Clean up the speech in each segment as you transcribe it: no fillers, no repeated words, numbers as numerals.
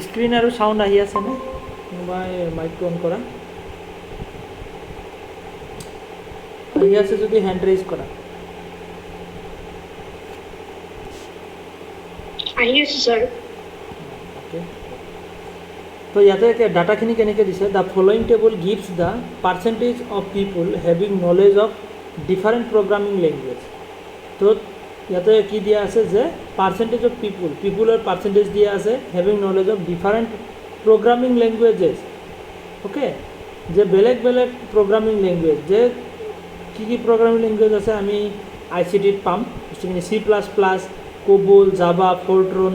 Screen আৰু sound আহি আছেনে কোনোবাই মাইকটো অন কৰা আহি আছে যদি হেণ্ড ৰেইজ কৰা আহি আছে স্যার ওকে তো ইয়াতে ডাটাখিনি কেনেকৈ দিছে the following table gives the percentage of people having knowledge of different programming language তো ইয়াতে কি দিয়া আছে যে পাৰ্চেণ্টেজ অফ পিপুলৰ পাৰ্চেণ্টেজ দিয়া আছে having knowledge of different programming languages okay যে বেলেগ বেলেগ প্ৰগ্ৰামিং লেংগুৱেজ যে কি প্ৰগ্ৰামিং লেংগুৱেজ আছে আমি ICT-ত পাম বস্তুখিনি C++, COBOL, Java, Fortran,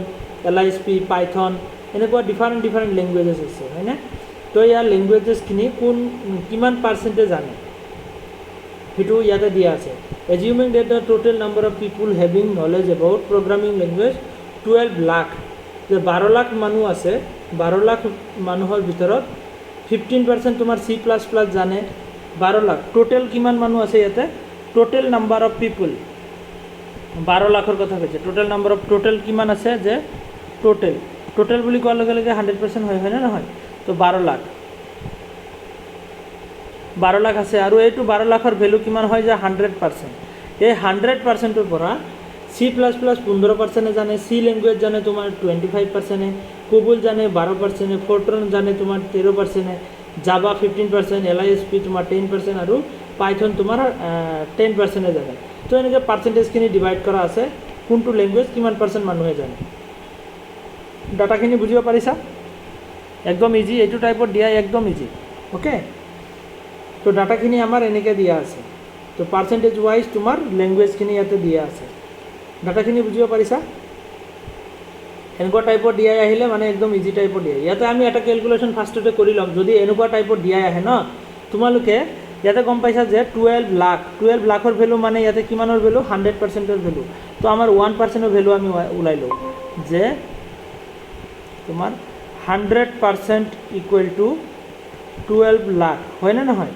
LISP, Python এনেকুৱা ডিফাৰেণ্ট লেংগুৱেজেছ আছে হয়নে তো ইয়াৰ লেংগুৱেজেছখিনি কিমান পাৰ্চেণ্টেজ জানে সেইটো ইয়াতে দিয়া আছে assuming that the total number of people having knowledge about programming language 12 lakh যে 12 লাখ মানুহ আছে 12 লাখ মানুহৰ ভিতৰত 15% তোমাৰ C++ জানে 12 লাখ টোটেল কিমান মানুহ আছে ইয়াতে টোটেল নাম্বাৰ অফ পিপুল 12 লাখৰ কথা কৈছে টোটেল নাম্বাৰ অফ টোটেল কিমান আছে যে টোটেল বুলি কোৱাৰ লগে লগে 100% হয় না নহয় তো 12 লাখ আছে আৰু এইটো 12 লাখৰ ভ্যালু কিমান হয় যে 100% এই 100%ৰ পৰা C++ 15% জানে C ল্যাঙ্গুৱেজ জানে তোমাৰ 25% কোবল জানে 12% ফৰ্ট্ৰন জানে তোমাৰ 13% জাভা 15% LISP তোমাৰ 10% আৰু পাইথন তোমাৰ 10% জানে তো এনেকৈ পাৰ্চেণ্টেজখিনি ডিভাইড কৰা আছে কোনটো ল্যাঙ্গুৱেজ কিমান পাৰ্চেণ্ট মানুহে জানে ডাটাখিনি বুজিব পাৰিছা একদম ইজি এইটো টাইপৰ দিয়া একদম ইজি ওকে তো ডাটাখিনি আমাৰ এনেকৈ দিয়া আছে তো পাৰ্চেণ্টেজ ওয়াইজ তোমাৰ ল্যাঙ্গুৱেজখিনি ইয়াতে দিয়া আছে ডাটাখিনি বুজিব পাৰিছা এনেকুৱা টাইপৰ দিয়া আহিলে মানে একদম ইজি টাইপৰ দিয়া ইয়াতে আমি এটা ক্যালকুলেশন ফাৰ্ষ্টতে কৰি লম যদি এনেকুৱা টাইপৰ দিয়া আহে ন তোমালোকে ইয়াতে গম পাইছা যে 12 লাখৰ ভ্যালু মানে ইয়াতে কিমানৰ ভ্যালু 100%ৰ ভ্যালু তো আমাৰ 1%ৰ ভ্যালু আমি উলাই লও যে তোমাৰ 100% ইকুৱেল টু 12 লাখ হয় না নহয়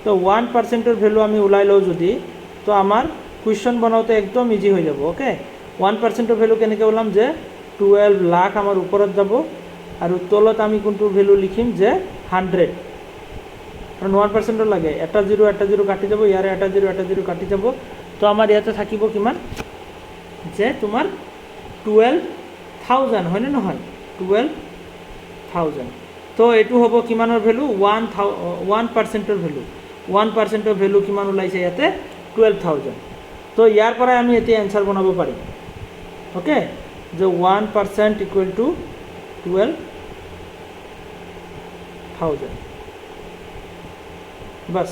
তো 1%ৰ ভ্যালু আমি উলাই লও যদি তো আমাৰ কুৱেশ্যন বনাওতে একদম ইজি হৈ যাব ওকে 1%ৰ ভ্যালু কেনেকৈ ওলাম যে 12 লাখ আমাৰ ওপৰত যাব আৰু তলত আমি কোনটো ভ্যালু লিখিম যে 100 কাৰণ 1%ৰ লাগে এটা জিৰো কাটি যাব ইয়াৰে এটা জিৰো কাটি যাব তো আমাৰ ইয়াতে থাকিব কিমান যে তোমাৰ 12000 হয় না নহয় 12000 তো এটো হ'ব কিমানৰ ভ্যালু 1%ৰ ভ্যালু 1%ৰ ভ্যালু কিমান ওলাইছে ইয়াতে 12000 তো ইয়াৰ পৰা আমি এতিয়া आंसर বনাব পাৰিম ওকে যে 1% ইকুৱেল টু 12000 বাস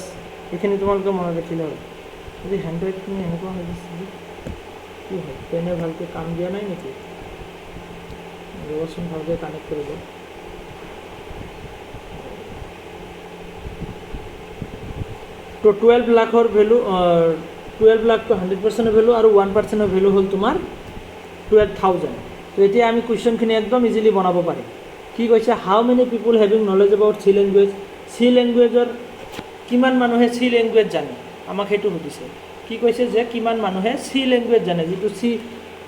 এখানে তোমালোকে মনে ৰাখিলে হয় যদি হ্যান্ড ৰাইটিং এনেকুৱা হৈ গৈছে কি হয় পেনে ভালকৈ কাম দিয়া নাই নেকি ৰবচোন ভালকৈ কানেক্ট কৰিব তো 12 লাখৰ ভ্যালু 12 লাখ তো 100% ভ্যালু আৰু 1% ভ্যালু হল তোমাৰ 12000 তো এতিয়া আমি কোৱেশ্চনখিনি একদম ইজিলি বনাব পাৰিম কি কৈছে how many people having knowledge about C language C ল্যাঙ্গুৱেজৰ কিমান মানুহে C ল্যাঙ্গুৱেজ জানে আমাক হেতু সুধিছে কি কৈছে যে কিমান মানুহে C ল্যাঙ্গুৱেজ জানে যেটো C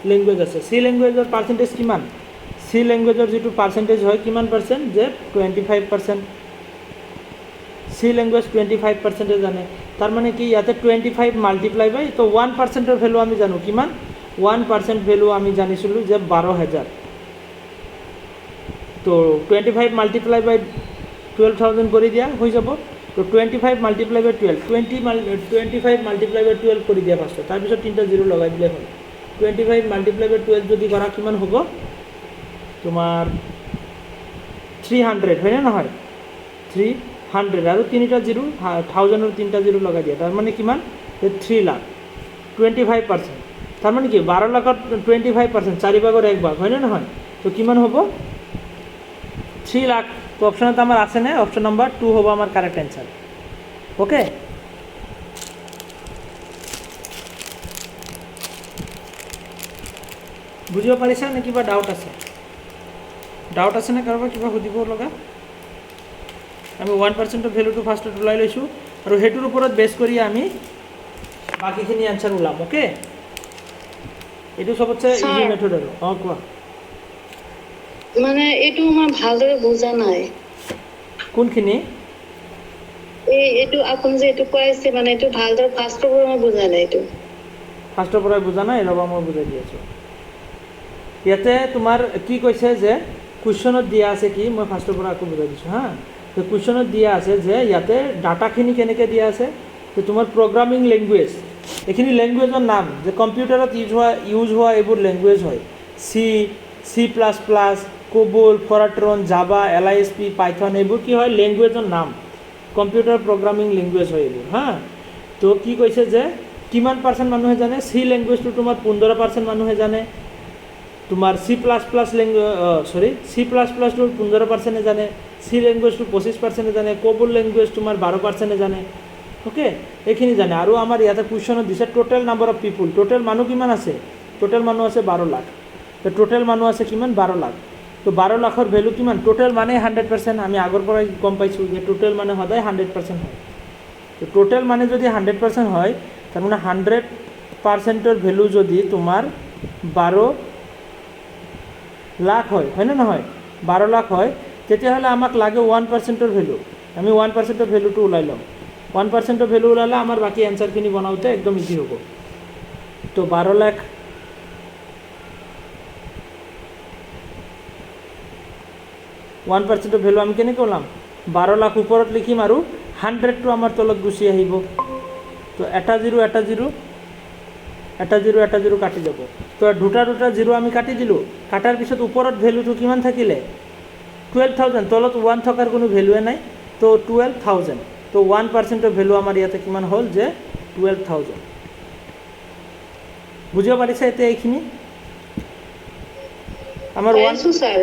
ল্যাঙ্গুৱেজ আছে C ল্যাঙ্গুৱেজৰ পাৰ্চেন্টেজ কিমান C ল্যাঙ্গুৱেজৰ যেটো পাৰ্চেন্টেজ হয় কিমান পাৰ্চেন্ট যে 25% C ল্যাঙ্গুৱেজ 25% জানে তাৰ মানে কি ইয়াতে 25 মাল্টিপ্লাই বাই তো 1%ৰ ভ্যালু আমি জানো কিমান 1% ভ্যালু আমি জানিছিলো যে 12000 তো 25 মাল্টিপ্লাই বাই 12000 কৰি দিয়া হৈ যাব তো 25 মাল্টিপ্লাই বাই 12 25 মাল্টিপ্লাই বাই 12 কৰি দিয়া ফাৰ্ষ্ট তাৰ পিছত তিনটা জিৰো লগাই দিলে হ'ল 25 মাল্টিপ্লাই বাই 12 যদি কৰা কিমান হ'ব তোমাৰ 300 হয় না নহয় 300 আৰু তিনিটা জিৰো 1000 ৰ তিনটা জিৰো লগাই দিয়া তাৰ মানে কিমান 3 লাখ 25% তাৰ মানে কি 12 লাখৰ 25% 4 ভাগৰ 1 ভাগ হয় না নহয় তো কিমান হ'ব 3 লাখ তো অপশনত আমাৰ আছে না অপশন নাম্বাৰ 2 হ'ব আমাৰ কাৰেক্ট आंसर ওকে বুজিব পাৰিছা নে কিবা ডাউট আছে না কাৰোবাৰ কিবা সুধিব লগা আমি 1% অফ ভ্যালুটো ফাৰ্ষ্টত উলাই লৈছো আৰু হেতুৰ ওপৰত বেস কৰি আমি বাকিখিনি आंसर উলাম ওকে এটো সবতছে ইজি মেথড আৰু কোৱা মানে এইটো মই ভালদৰে বুজা নাই। কোনখিনি? এইটো আপুনি যে এইটো কৈছে মানে এইটো ভালদৰে ফাৰ্ষ্টৰ পৰা মই বুজা নাই এইটো। ফাৰ্ষ্টৰ পৰাই বুজা নাই, ৰ'বা মই বুজাই দি আছোঁ। ইয়াতে তোমাৰ কি কৈছে যে কুৱেশ্যনত দিয়া আছে কি, মই ফাৰ্ষ্টৰ পৰা আকৌ বুজাই দিছোঁ হা। তো কুৱেশ্যনত দিয়া আছে যে ইয়াতে ডাটাখিনি কেনেকৈ দিয়া আছে, যে তোমাৰ প্ৰগ্ৰামিং লেংগুৱেজ, এইখিনি লেংগুৱেজৰ নাম, যে কম্পিউটাৰত ইউজ হোৱা এইবোৰ লেংগুৱেজ হয়। C++, COBOL, Fortran, Java, LISP, Python, এইবোৰ কি হয় লেংগুৱেজৰ নাম, কম্পিউটাৰ প্ৰগ্ৰামিং লেংগুৱেজ হয় এইবোৰ হা। তো কি কৈছে যে কিমান পাৰ্চেণ্ট মানুহে জানে, চি লেংগুৱেজটো তোমাৰ 15% মানুহে জানে, তোমাৰ C++ লেংগুৱেজটো 15% জানে, চি লেংগুৱেজটো 25% জানে, কোবল লেংগুৱেজ তোমাৰ 12% জানে। অ'কে, এইখিনি জানে। আৰু আমাৰ ইয়াতে কুৱেশ্যনত দিছে total number of people, total মানুহ কিমান আছে, টোটেল মানুহ আছে 12 লাখ। তো টোটেল মানুহ আছে কিমান, 12 লাখ। তো 12 লাখৰ ভেলু কিমান, টোটেল মানে 100%, আমি আগৰ পৰাই গম পাইছোঁ যে টোটেল মানে সদায় 100% হয়। তো টোটেল মানে যদি 100% হয়, তাৰমানে 100%ৰ ভেলু যদি তোমাৰ 12 লাখ হয়নে নহয়, 12 লাখ হয়, তেতিয়াহ'লে আমাক লাগে 1%ৰ ভেলু। আমি 1%ৰ ভেলুটো ওলাই ল'ম। 1%ৰ ভেলু ওলালে আমাৰ বাকী এনচাৰখিনি বনাওঁতে একদম ইজি হ'ব। তো 12 লাখ 1%ৰ ভেলু আমি কেনেকৈ ওলাম, 12 লাখ ওপৰত লিখিম আৰু 100টো আমাৰ তলত গুচি আহিব। তো এটা জিৰো কাটি যাব। তো দুটা জিৰো আমি কাটি দিলোঁ, কাটাৰ পিছত ওপৰত ভেলুটো কিমান থাকিলে, 12,000, তলত 1 থকাৰ কোনো ভেলুৱে নাই। তো 12,000, তো 1%ৰ ভেলু আমাৰ ইয়াতে কিমান হ'ল, যে 12,000। বুজিব পাৰিছে এতিয়া এইখিনি? আমাৰ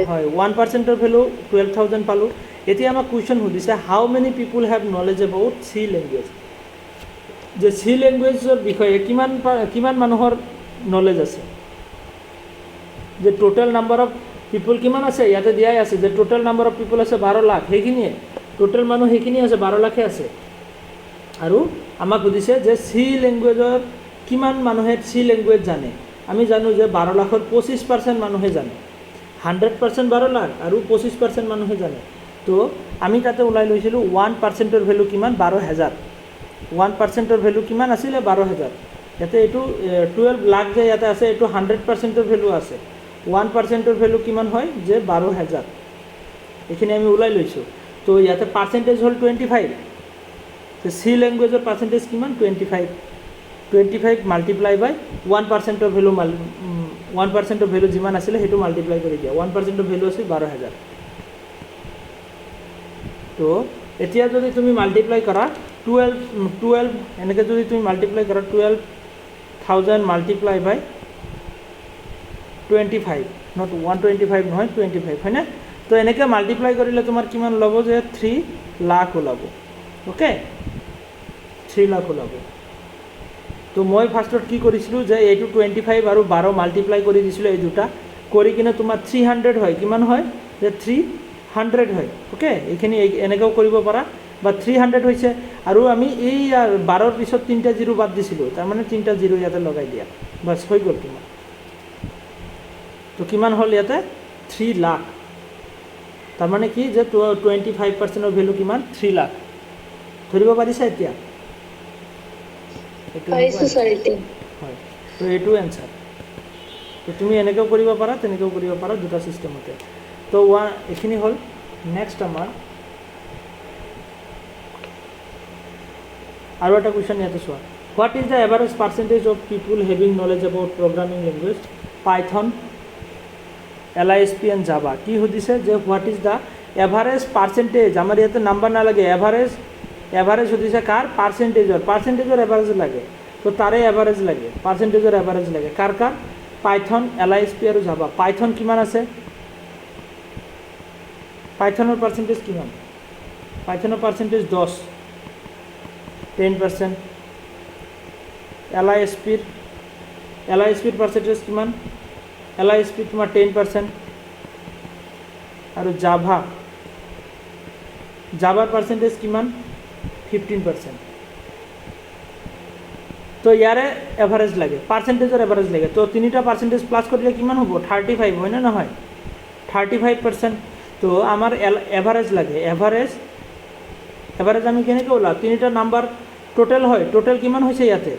হয় 1%ৰ ভেলু 12,000 পালোঁ। এতিয়া আমাক কুৱেশ্যন সুধিছে how many people have knowledge about C language, যে চি লেংগুৱেজৰ বিষয়ে কিমান মানুহৰ নলেজ আছে, যে টোটেল নাম্বাৰ অফ পিপুল কিমান আছে, ইয়াতে দিয়াই আছে যে টোটেল নাম্বাৰ অফ পিপুল আছে 12 লাখ, সেইখিনিয়ে টোটেল মানুহ সেইখিনি আছে, 12 লাখে আছে। আৰু আমাক সুধিছে যে চি লেংগুৱেজৰ কিমান মানুহে চি লেংগুৱেজ জানে। আমি জানো যে 12 লাখৰ 25% মানুহে জানে, 100% 12 লাখ আৰু 25% মানুহে জানে। তো আমি তাতে ওলাই লৈছিলোঁ 1%ৰ ভেলু কিমান, 12,000। 1%ৰ ভেলু কিমান আছিলে, 12,000। ইয়াতে এইটো 12 লাখ যে ইয়াতে আছে, এইটো 100%ৰ ভেলু আছে। 1%ৰ ভেলু কিমান হয়, যে 12,000। এইখিনি আমি ওলাই লৈছোঁ। তো ইয়াতে পাৰ্চেণ্টেজ হ'ল 25। তো চি লেংগুৱেজৰ পাৰ্চেণ্টেজ কিমান, 25 মাল্টিপ্লাই বাই 1%ৰ ভেলু 1%ৰ ভেলু যিমান আছিলে সেইটো মাল্টিপ্লাই কৰি দিয়া। 1%ৰ ভেলু আছিল 12,000। তো এতিয়া যদি তুমি মাল্টিপ্লাই কৰা 12 এনেকৈ যদি তুমি মাল্টিপ্লাই কৰা 12,000 মাল্টিপ্লাই বাই 25, নট 125 নহয়, 25 হয়নে। তো এনেকৈ মাল্টিপ্লাই কৰিলে তোমাৰ কিমান ওলাব, যে 3 লাখ ওলাব। অ'কে, 3 লাখ ওলাব। তো মই ফাৰ্ষ্টত কি কৰিছিলোঁ, যে এইটো 25 আৰু 12 মাল্টিপ্লাই কৰি দিছিলোঁ, এই দুটা কৰি কিনে তোমাৰ 300 হয়, কিমান হয়, যে 300 হয়। অ'কে, এইখিনি এনেকৈও কৰিব পাৰা, বা 300 হৈছে। আৰু আমি এই 12ৰ পিছত 3টা জিৰো বাদ দিছিলোঁ, তাৰমানে 3টা জিৰো ইয়াতে লগাই দিয়া, বাছ হৈ গ'ল তোমাৰ। তো কিমান হ'ল ইয়াতে, 3 লাখ। তাৰমানে কি, যে 25%ৰ ভেলু কিমান, 3 লাখ। ধৰিব পাৰিছা এতিয়া? হয়, তো এইটো এনচাৰ। তো তুমি এনেকৈও কৰিব পাৰা, তেনেকৈও কৰিব পাৰা, দুটা ছিষ্টেমতে। তো এইখিনি হ'ল। নেক্সট আমাৰ আৰু এটা কুৱেশ্যন ইয়াতে চোৱা, what is the average percentage of people having knowledge about programming language Python, LISP and Java. কি সুধিছে, যে what is the average percentage, আমাৰ ইয়াতে নাম্বাৰ নালাগে, এভাৰেজ সুধিছে কাৰ, পাৰ্চেণ্টেজৰ এভাৰেজ লাগে। তো তাৰে এভাৰেজ লাগে, পাৰ্চেণ্টেজৰ এভাৰেজ লাগে, কাৰ পাইথন, LISP আৰু জাভা। পাইথন কিমান আছে, পাইথনৰ পাৰ্চেণ্টেজ কিমান, পাইথনৰ পাৰ্চেণ্টেজ 10%। LISPৰ পাৰ্চেণ্টেজ কিমান, LISP তোমাৰ 10%। আৰু জাভাৰ পাৰ্চেণ্টেজ কিমান, 15%। তো ইয়াৰে এভাৰেজ লাগে, পাৰ্চেণ্টেজৰ এভাৰেজ লাগে। তো তিনিটা পাৰ্চেণ্টেজ প্লাছ কৰিলে কিমান হ'ব, 35 হয়নে নহয়। 35%। তো আমাৰ এভাৰেজ লাগে, এভাৰেজ আমি কেনেকৈ ওলাম, তিনিটা নাম্বাৰ টোটেল হয়, টোটেল কিমান হৈছে ইয়াতে,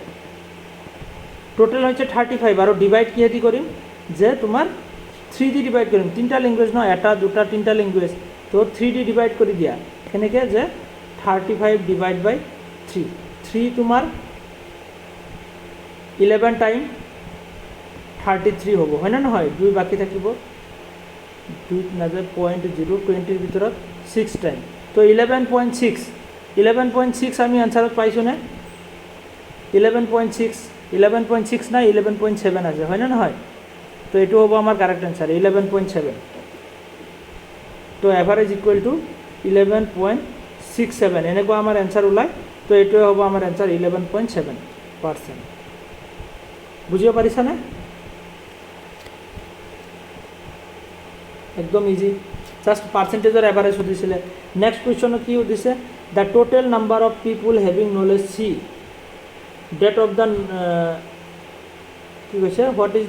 টোটেল হৈছে 35 আৰু ডিভাইড কিহেদি কৰিম যে তোমাৰ 3 দি ডিভাইড কৰিম, তিনিটা লেংগুৱেজ নহয়, এটা দুটা তিনিটা লেংগুৱেজ, তো 3 দি ডিভাইড কৰি দিয়া, কেনেকৈ যে 35 ডিভাইড বাই 3 তোমাৰ 11 টাইম 33 হ'ব, হয়নে নহয়, 2 বাকী থাকিব, 2 নাযায় 0.20 ভিতৰত 6 টাইম, তো 11.6 আমি আনচাৰত পাইছোঁনে, 11.6 নাই 11.7 আছে, হয়নে নহয়, তো এইটো হ'ব আমাৰ কাৰেক্ট এনচাৰ 11.7। তো এভাৰেজ ইকুৱেল টু 11.67 এনেকুৱা আমাৰ এনচাৰ ওলায়, তো এইটোৱে হ'ব আমাৰ এনচাৰ 11.7%। বুজিব পাৰিছানে, একদম ইজি, জাষ্ট পাৰ্চেণ্টেজৰ এভাৰেজ সুধিছিলে। নেক্সট কুৱেশ্যনত কি সুধিছে, the total number of people having knowledge C, that of the কি কৈছে, হোৱাট ইজ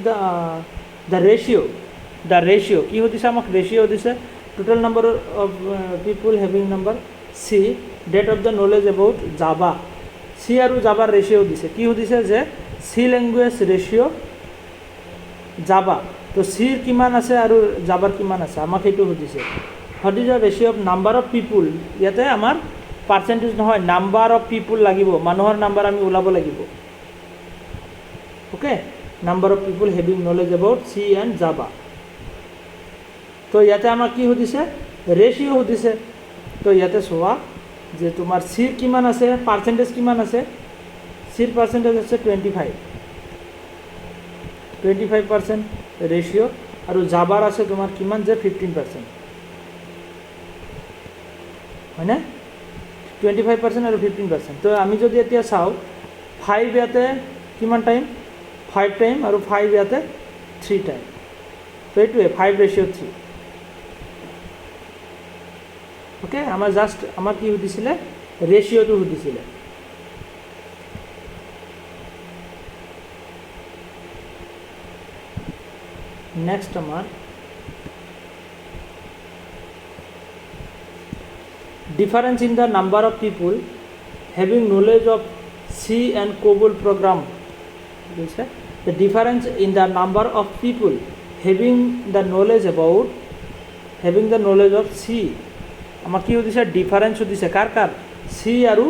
দ্য ৰেচিঅ' কি সুধিছে আমাক, ৰেচিঅ' সুধিছে, total number of people having number C, that of the knowledge about Java, C আৰু জাভাৰ ৰেচিঅ' সুধিছে, কি সুধিছে যে চি লেংগুৱেজ ৰেচিঅ' জাভা, তো চিৰ কিমান আছে আৰু জাভাৰ কিমান আছে, আমাক সেইটো সুধিছে। What is the ratio' of number of পিপুল, ইয়াতে আমাৰ পাৰ্চেণ্টেজ নহয়, নাম্বাৰ অফ পিপুল লাগিব, মানুহৰ নাম্বাৰ আমি ওলাব লাগিব, okay, number of people having knowledge about C and Java. তো ইয়াতে আমাক কি সুধিছে, ৰেচিঅ' সুধিছে, তো ইয়াতে চোৱা যে তোমাৰ চিৰ কিমান আছে, পাৰ্চেণ্টেজ কিমান আছে, চিৰ পাৰ্চেণ্টেজ আছে 25% ৰেচিঅ', আৰু জাভাৰ আছে তোমাৰ কিমান যে 15%, হয়নে, 25% আৰু 15%। তো আমি যদি এতিয়া চাওঁ 5 ইয়াতে কিমান টাইম, 5 টাইম, আৰু 5 ইয়াতে 3 টাইম, তো এইটোৱে 5:3, অ'কে, আমাৰ জাষ্ট আমাক কি সুধিছিলে, ৰেচিঅ'টো সুধিছিলে। নেক্সট আমাৰ difference in the number of people having knowledge of C and COBOL program, কৈছে the difference in the number of people having the knowledge of C, আমাক কি সুধিছে, ডিফাৰেন্স সুধিছে, কাৰ চি আৰু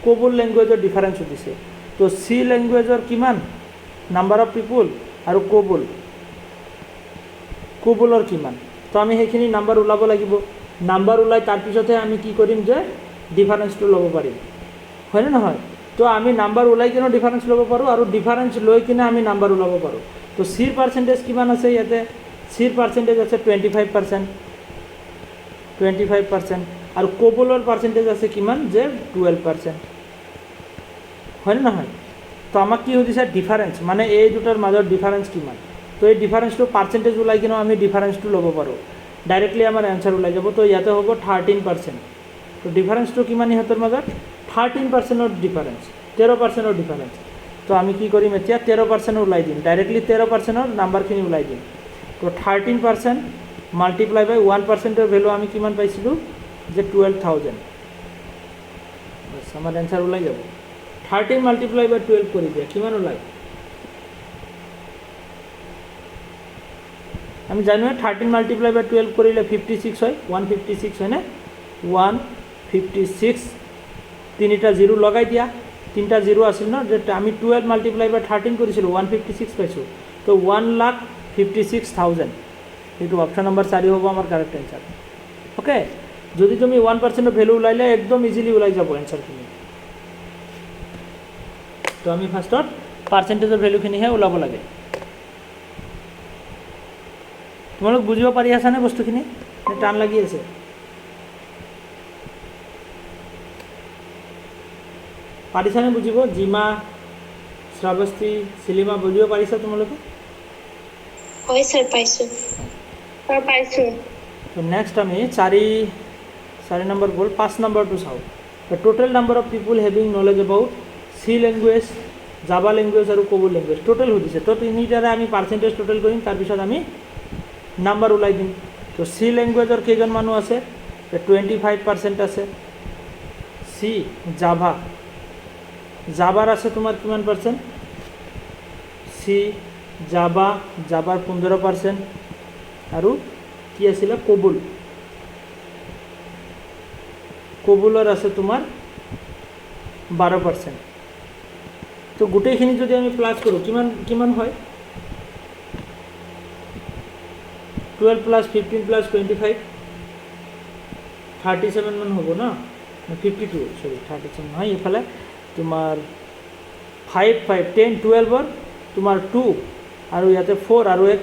কোবল লেংগুৱেজৰ ডিফাৰেন্স সুধিছে। তো চি লেংগুৱেজৰ কিমান নাম্বাৰ অফ পিপুল আৰু কোবলৰ কিমান, তো আমি সেইখিনি নাম্বাৰ ওলাব লাগিব, নাম্বাৰ ওলাই তাৰপিছতহে আমি কি কৰিম যে ডিফাৰেন্সটো ল'ব পাৰিম, হয়নে নহয়, তো আমি নাম্বাৰ ওলাই কিনে ডিফাৰেন্স ল'ব পাৰোঁ, আৰু ডিফাৰেন্স লৈ কিনে আমি নাম্বাৰ ওলাব পাৰোঁ। তো চিৰ পাৰ্চেণ্টেজ কিমান আছে, ইয়াতে চিৰ পাৰ্চেণ্টেজ আছে 25%, আৰু কোবলৰ পাৰ্চেণ্টেজ আছে কিমান যে 12%, হয়নে নহয়। তো আমাক কি সুধিছে, ডিফাৰেন্স মানে এই দুটাৰ মাজৰ ডিফাৰেন্স কিমান, তো এই ডিফাৰেন্সটো পাৰ্চেণ্টেজ ওলাই কিনেও আমি ডিফাৰেন্সটো ল'ব পাৰোঁ, ডাইৰেক্টলি আমাৰ এনচাৰ ওলাই যাব। তো ইয়াতে হ'ব 13%, তো ডিফাৰেন্সটো কিমান ইহঁতৰ মাজত, 13%ৰ ডিফাৰেন্স, 13%ৰ ডিফাৰেন্স। তো আমি কি কৰিম এতিয়া, 13% ওলাই দিম, ডাইৰেক্টলি 13%ৰ নাম্বাৰখিনি ওলাই দিম। তো 13% মাল্টিপ্লাই বাই 1%ৰ ভেলু আমি কিমান পাইছিলোঁ যে 12,000, বাছ আমাৰ এনচাৰ ওলাই যাব। 13 মাল্টিপ্লাই বাই 12 কৰি দিয়া, কিমান ওলায়, আমি জানো 13 মাল্টিপ্লাই বাই 12 কৰিলে 56 হয়, 156 হয়নে, 156, তিনিটা জিৰ' লগাই দিয়া, তিনিটা জিৰ' আছিল ন, যে আমি 12 মাল্টিপ্লাই বাই 13 কৰিছিলোঁ, 156 পাইছোঁ, তো 1,56,000, এইটো অপশ্যন নম্বৰ 4 হ'ব আমাৰ কাৰেক্ট এনচাৰ, অ'কে। যদি তুমি 1%ৰ ভেলু ওলাইলে একদম ইজিলি ওলাই যাব এনচাৰখিনি। তো আমি ফাৰ্ষ্টত পাৰ্চেণ্টেজৰ ভেলুখিনিহে ওলাব লাগে। তোমালোক বুজিব পাৰি আছানে বস্তুখিনি, টান লাগি আছে, পাৰিছানে বুজিব, জিমা, শ্ৰাৱস্তি, চিলিমা বুজিব পাৰিছা তোমালোকে, হয় স্যাৰ, পাইছো, পাইছো। তো নেক্সট আমি 4 নম্বৰ গ'ল, 5 নম্বৰটো চাওঁ। The total number of people having knowledge about C language, Java language আৰু কোবল লেংগুৱেজ, টোটেল সুধিছে। তো তিনিটাৰে আমি পাৰ্চেণ্টেজ টোটেল কৰিম, তাৰপিছত আমি নাম্বাৰ ওলাই দিম। তো চি লেংগুৱেজৰ কেইজন মানুহ আছে 25% আছে চি জাভা জাভাৰ আছে তোমাৰ কিমান পাৰ্চেণ্ট চি জাভা জাভাৰ 15% আৰু কি আছিলে কোবুল কোবুলৰ আছে তোমাৰ 12%। তো গোটেইখিনি যদি আমি প্লাস কৰোঁ কিমান কিমান হয় 12 প্লাস 15 প্লাস 25 37 মান হ'ব না 52 সরি 37 হয় এইফালে তোমাৰ 5 5 10 12 তোমাৰ 2 আৰু ইয়াতে 4 আৰু 1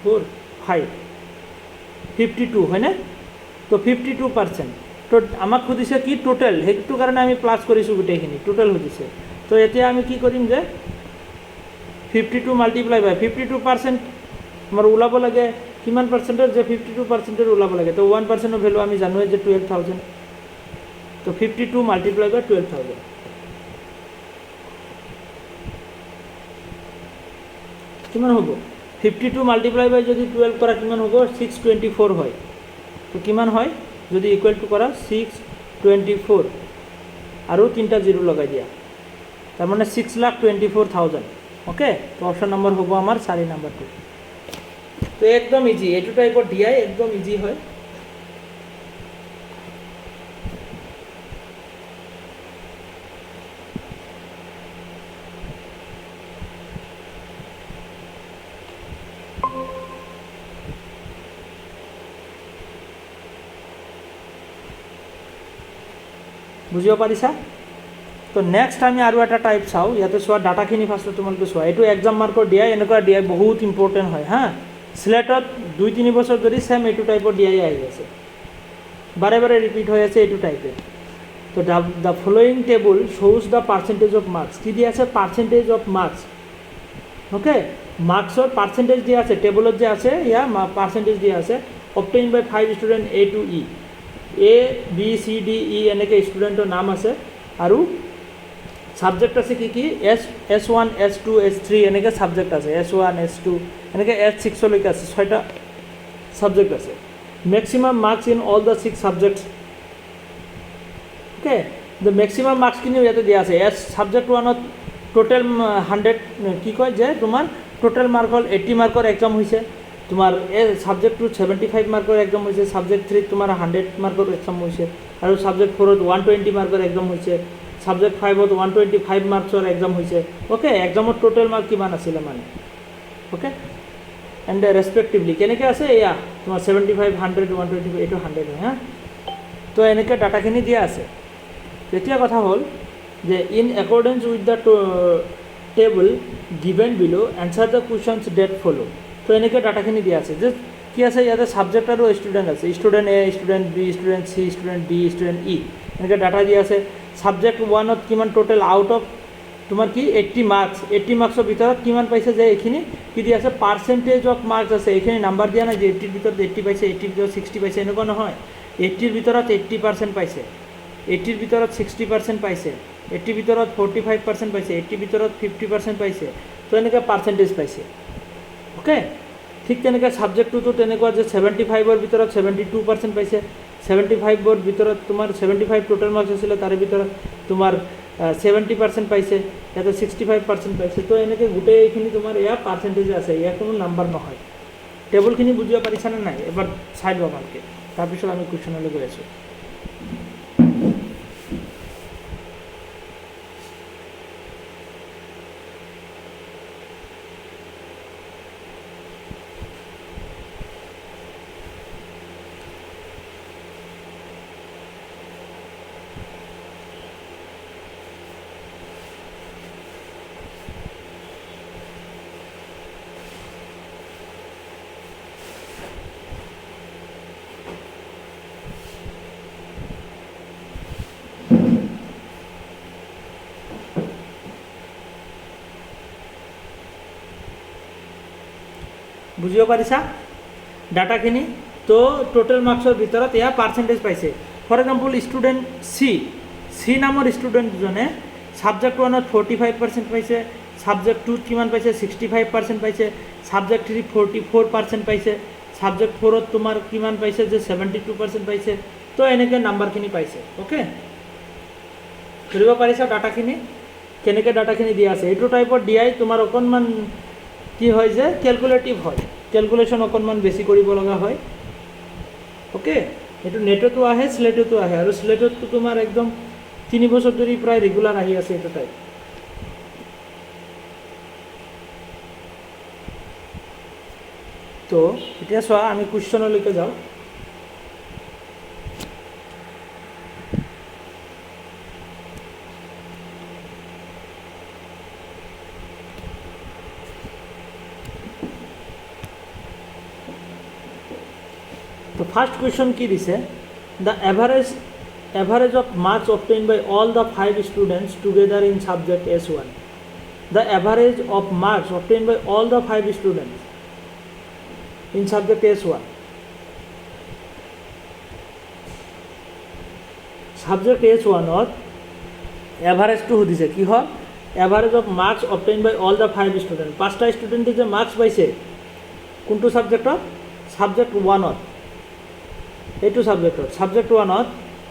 4 5 52 হয়নে তো 52%। তো আমাক সুধিছে কি টোটেল সেইটো কাৰণে আমি প্লাস কৰিছোঁ গোটেইখিনি টোটেল সুধিছে। তো এতিয়া আমি কি কৰিম যে 52 মাল্টিপ্লাই বাই 52% আমাৰ ওলাব লাগে কিমান পাৰ্চেণ্টেজ যে 52% ওলাব লাগে। তো 1%ৰ ভ্যালু আমি জানোৱে যে 12000 তো 52 মাল্টিপ্লাই বাই 12000 কিমান হ'ব 52 মাল্টিপ্লাই বাই যদি 12 কৰা কিমান হ'ব 624 হয়। তো কিমান হয় যদি ইকুৱেল টু কৰা 624 আৰু তিনিটা জিৰো লগাই দিয়া তার মানে 6,24,000 ওকে। তো অপশন নম্বর হবো আমার 4 নম্বরটো। তো একদম ইজি এইটো টাইপৰ ডিআই একদম ইজি হয়। বুঝিব পাৰিছা। তো নেক্সট আমি আৰু এটা টাইপ চাওঁ ইয়াতে চোৱা ডাটাখিনি ফাৰ্ষ্টত তোমালোকে চোৱা এইটো এক্সাম মাৰ্কৰ ডিআই এনেকুৱা ডিআই বহুত ইম্পৰ্টেণ্ট হয় হা স্লেটত 2-3 বছৰ ধৰি সেম এইটো টাইপৰ ডিআই আহি আছে বাৰে বাৰে ৰিপিট হৈ আছে এইটো টাইপে। তো the following table shows the percentage of marks কি দিয়া আছে পাৰ্চেণ্টেজ অফ মাৰ্কস ওকে মাৰ্কসৰ পাৰ্চেণ্টেজ দিয়া আছে টেবলত যে আছে ইয়া পাৰ্চেণ্টেজ দিয়া আছে obtain by 5 student A to E A B C D E এনেকৈ ষ্টুডেণ্টৰ নাম আছে আৰু সাবজেক্ট আছে কি কি S1 S2 S3 এনেকৈ সাবজেক্ট আছে S1 S2 এনেকৈ S6 লৈকে আছে 6টা সাবজেক্ট আছে maximum marks in all the 6 subjects okay the maximum মার্কসখিনি ইয়াতে দিয়া আছে এছ সাবজেক্ট 1ত টোটেল 100 কি কয় যে তোমাৰ টোটেল মাৰ্ক হল 80 মাৰ্কৰ এক্সাম হৈছে তোমাৰ এই সাবজেক্ট 2 75 মাৰ্কৰ এক্সাম হৈছে সাবজেক্ট 3 তোমাৰ 100 মাৰ্কৰ এক্সাম হৈছে আৰু সাবজেক্ট 4ত 120 মাৰ্কৰ এক্সাম হৈছে সাবজেক্ট 5ত 125 মাৰ্কসৰ এক্সাম হৈছে ওকে এক্সামত টোটেল মাৰ্ক কিমান আছিল মানে ওকে এণ্ড ৰেসপেক্টিভলি কেনেকৈ আছে এয়া তোমাৰ 75 100 125 এইটো 100 হয় হা। তো এনেকৈ ডাটাখিনি দিয়া আছে। এতিয়া কথা হ'ল যে in accordance with the table given below answer the questions that follow. তো এনেকৈ ডাটাখিনি দিয়া আছে যে কি আছে ইয়াতে সাবজেক্ট আৰু ষ্টুডেণ্ট আছে student A student B student C student D student E এনেকৈ ডাটা দিয়া আছে সাবজেক্ট 1ত কিমান টোটেল আউট অফ তোমাৰ কি 80 মাৰ্কস 80 মাৰ্কসৰ ভিতৰত কিমান পাইছে যে এইখিনি কি দিয়া আছে পাৰ্চেণ্টেজ অফ মাৰ্কস আছে এইখিনি নাম্বাৰ দিয়া নাই যে 80ৰ ভিতৰত 80 পাইছে 80ৰ ভিতৰত 60 পাইছে এনেকুৱা নহয় 80ৰ ভিতৰত 80% পাইছে 80ৰ ভিতৰত 60% পাইছে 80ৰ ভিতৰত 45% পাইছে 80ৰ ভিতৰত 50% পাইছে তো এনেকৈ পাৰ্চেণ্টেজ পাইছে ওকে। ঠিক তেনেকৈ ছাবজেক্টটোতো তেনেকুৱা যে 75ৰ ভিতৰত 72% পাইছে 75ৰ ভিতৰত তোমাৰ 75 টোটেল মাৰ্কস আছিলে তাৰে ভিতৰত তোমাৰ 70% পাইছে ইয়াতে 65% পাইছে। তো এনেকৈ গোটেইখিনি তোমাৰ এয়া পাৰ্চেণ্টেজ আছে ইয়াৰ কোনো নাম্বাৰ নহয়। টেবুলখিনি বুজিব পাৰিছানে নাই এবাৰ চাই লোৱা ভালকৈ তাৰপিছত আমি কুৱেশ্যনলৈ গৈ আছোঁ। বুজিব পাৰিছা ডাটাখিনি। তো টোটেল মাৰ্কসৰ ভিতৰত এয়া পাৰ্চেণ্টেজ পাইছে ফৰ এক্সাম্পল ষ্টুডেণ্ট চি নামৰ ষ্টুডেণ্টজনে সাবজেক্ট 1ত 45% পাইছে সাবজেক্ট 2ত কিমান পাইছে 65% পাইছে সাবজেক্ট 3 44% পাইছে সাবজেক্ট 4ত তোমাৰ কিমান পাইছে যে 72% পাইছে তো এনেকৈ নাম্বাৰখিনি পাইছে ওকে ধৰিব পাৰিছা ডাটাখিনি কেনেকৈ ডাটাখিনি দিয়া আছে এইটো টাইপৰ দিয়াই তোমাৰ অকণমান কি হয় যে কেলকুলেটিভ হয় কেলকুলেশ্যন অকণমান বেছি কৰিব লগা হয় ওকে এইটো নেটতো আহে স্লেটতো আহে আৰু স্লেটতো তোমাৰ একদম 3 বছৰ ধৰি প্ৰায় ৰেগুলাৰ আহি আছে এইটো টাইপ তো এতিয়া চোৱা আমি কুৱেশ্যনলৈকে যাওঁ তো ফাৰ্ষ্ট কুৱেশ্যন কি দিছে the average of marks obtained by all the 5 students together in subject S1 the average of marks obtained by all the 5 students in subject S1 subject S1 ত এভাৰেজটো সুধিছে কি হয় average of marks obtain by all the 5 student 5টা ষ্টুডেণ্টে যে marks পাইছে কোনটো ছাবজেক্টত ছাবজেক্ট 1ত এইটো ছাবজেক্ট 1ত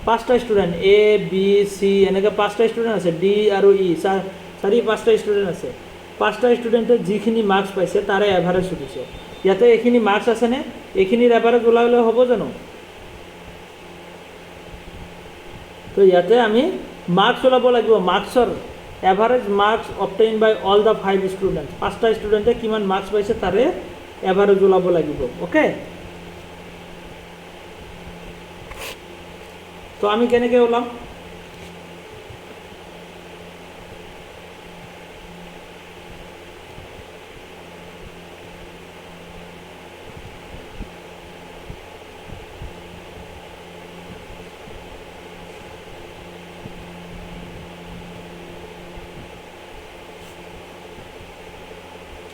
5টা ষ্টুডেণ্ট এ বি চি এনেকৈ 5টা ষ্টুডেণ্ট আছে ডি আৰু ই 5টা ষ্টুডেণ্ট আছে 5টা ষ্টুডেণ্টে যিখিনি মাৰ্কছ পাইছে তাৰে এভাৰেজ সুধিছে ইয়াতে এইখিনি মাৰ্কছ আছেনে এইখিনিৰ এভাৰেজ ওলালে হ'ব জানো তো ইয়াতে আমি মাৰ্কছ ওলাব লাগিব মাৰ্কছৰ average marks obtain by all the 5 student 5টা ষ্টুডেণ্টে কিমান মাৰ্কছ পাইছে তাৰে এভাৰেজ ওলাব লাগিব ওকে তো আমি কেনেকৈ ওলাম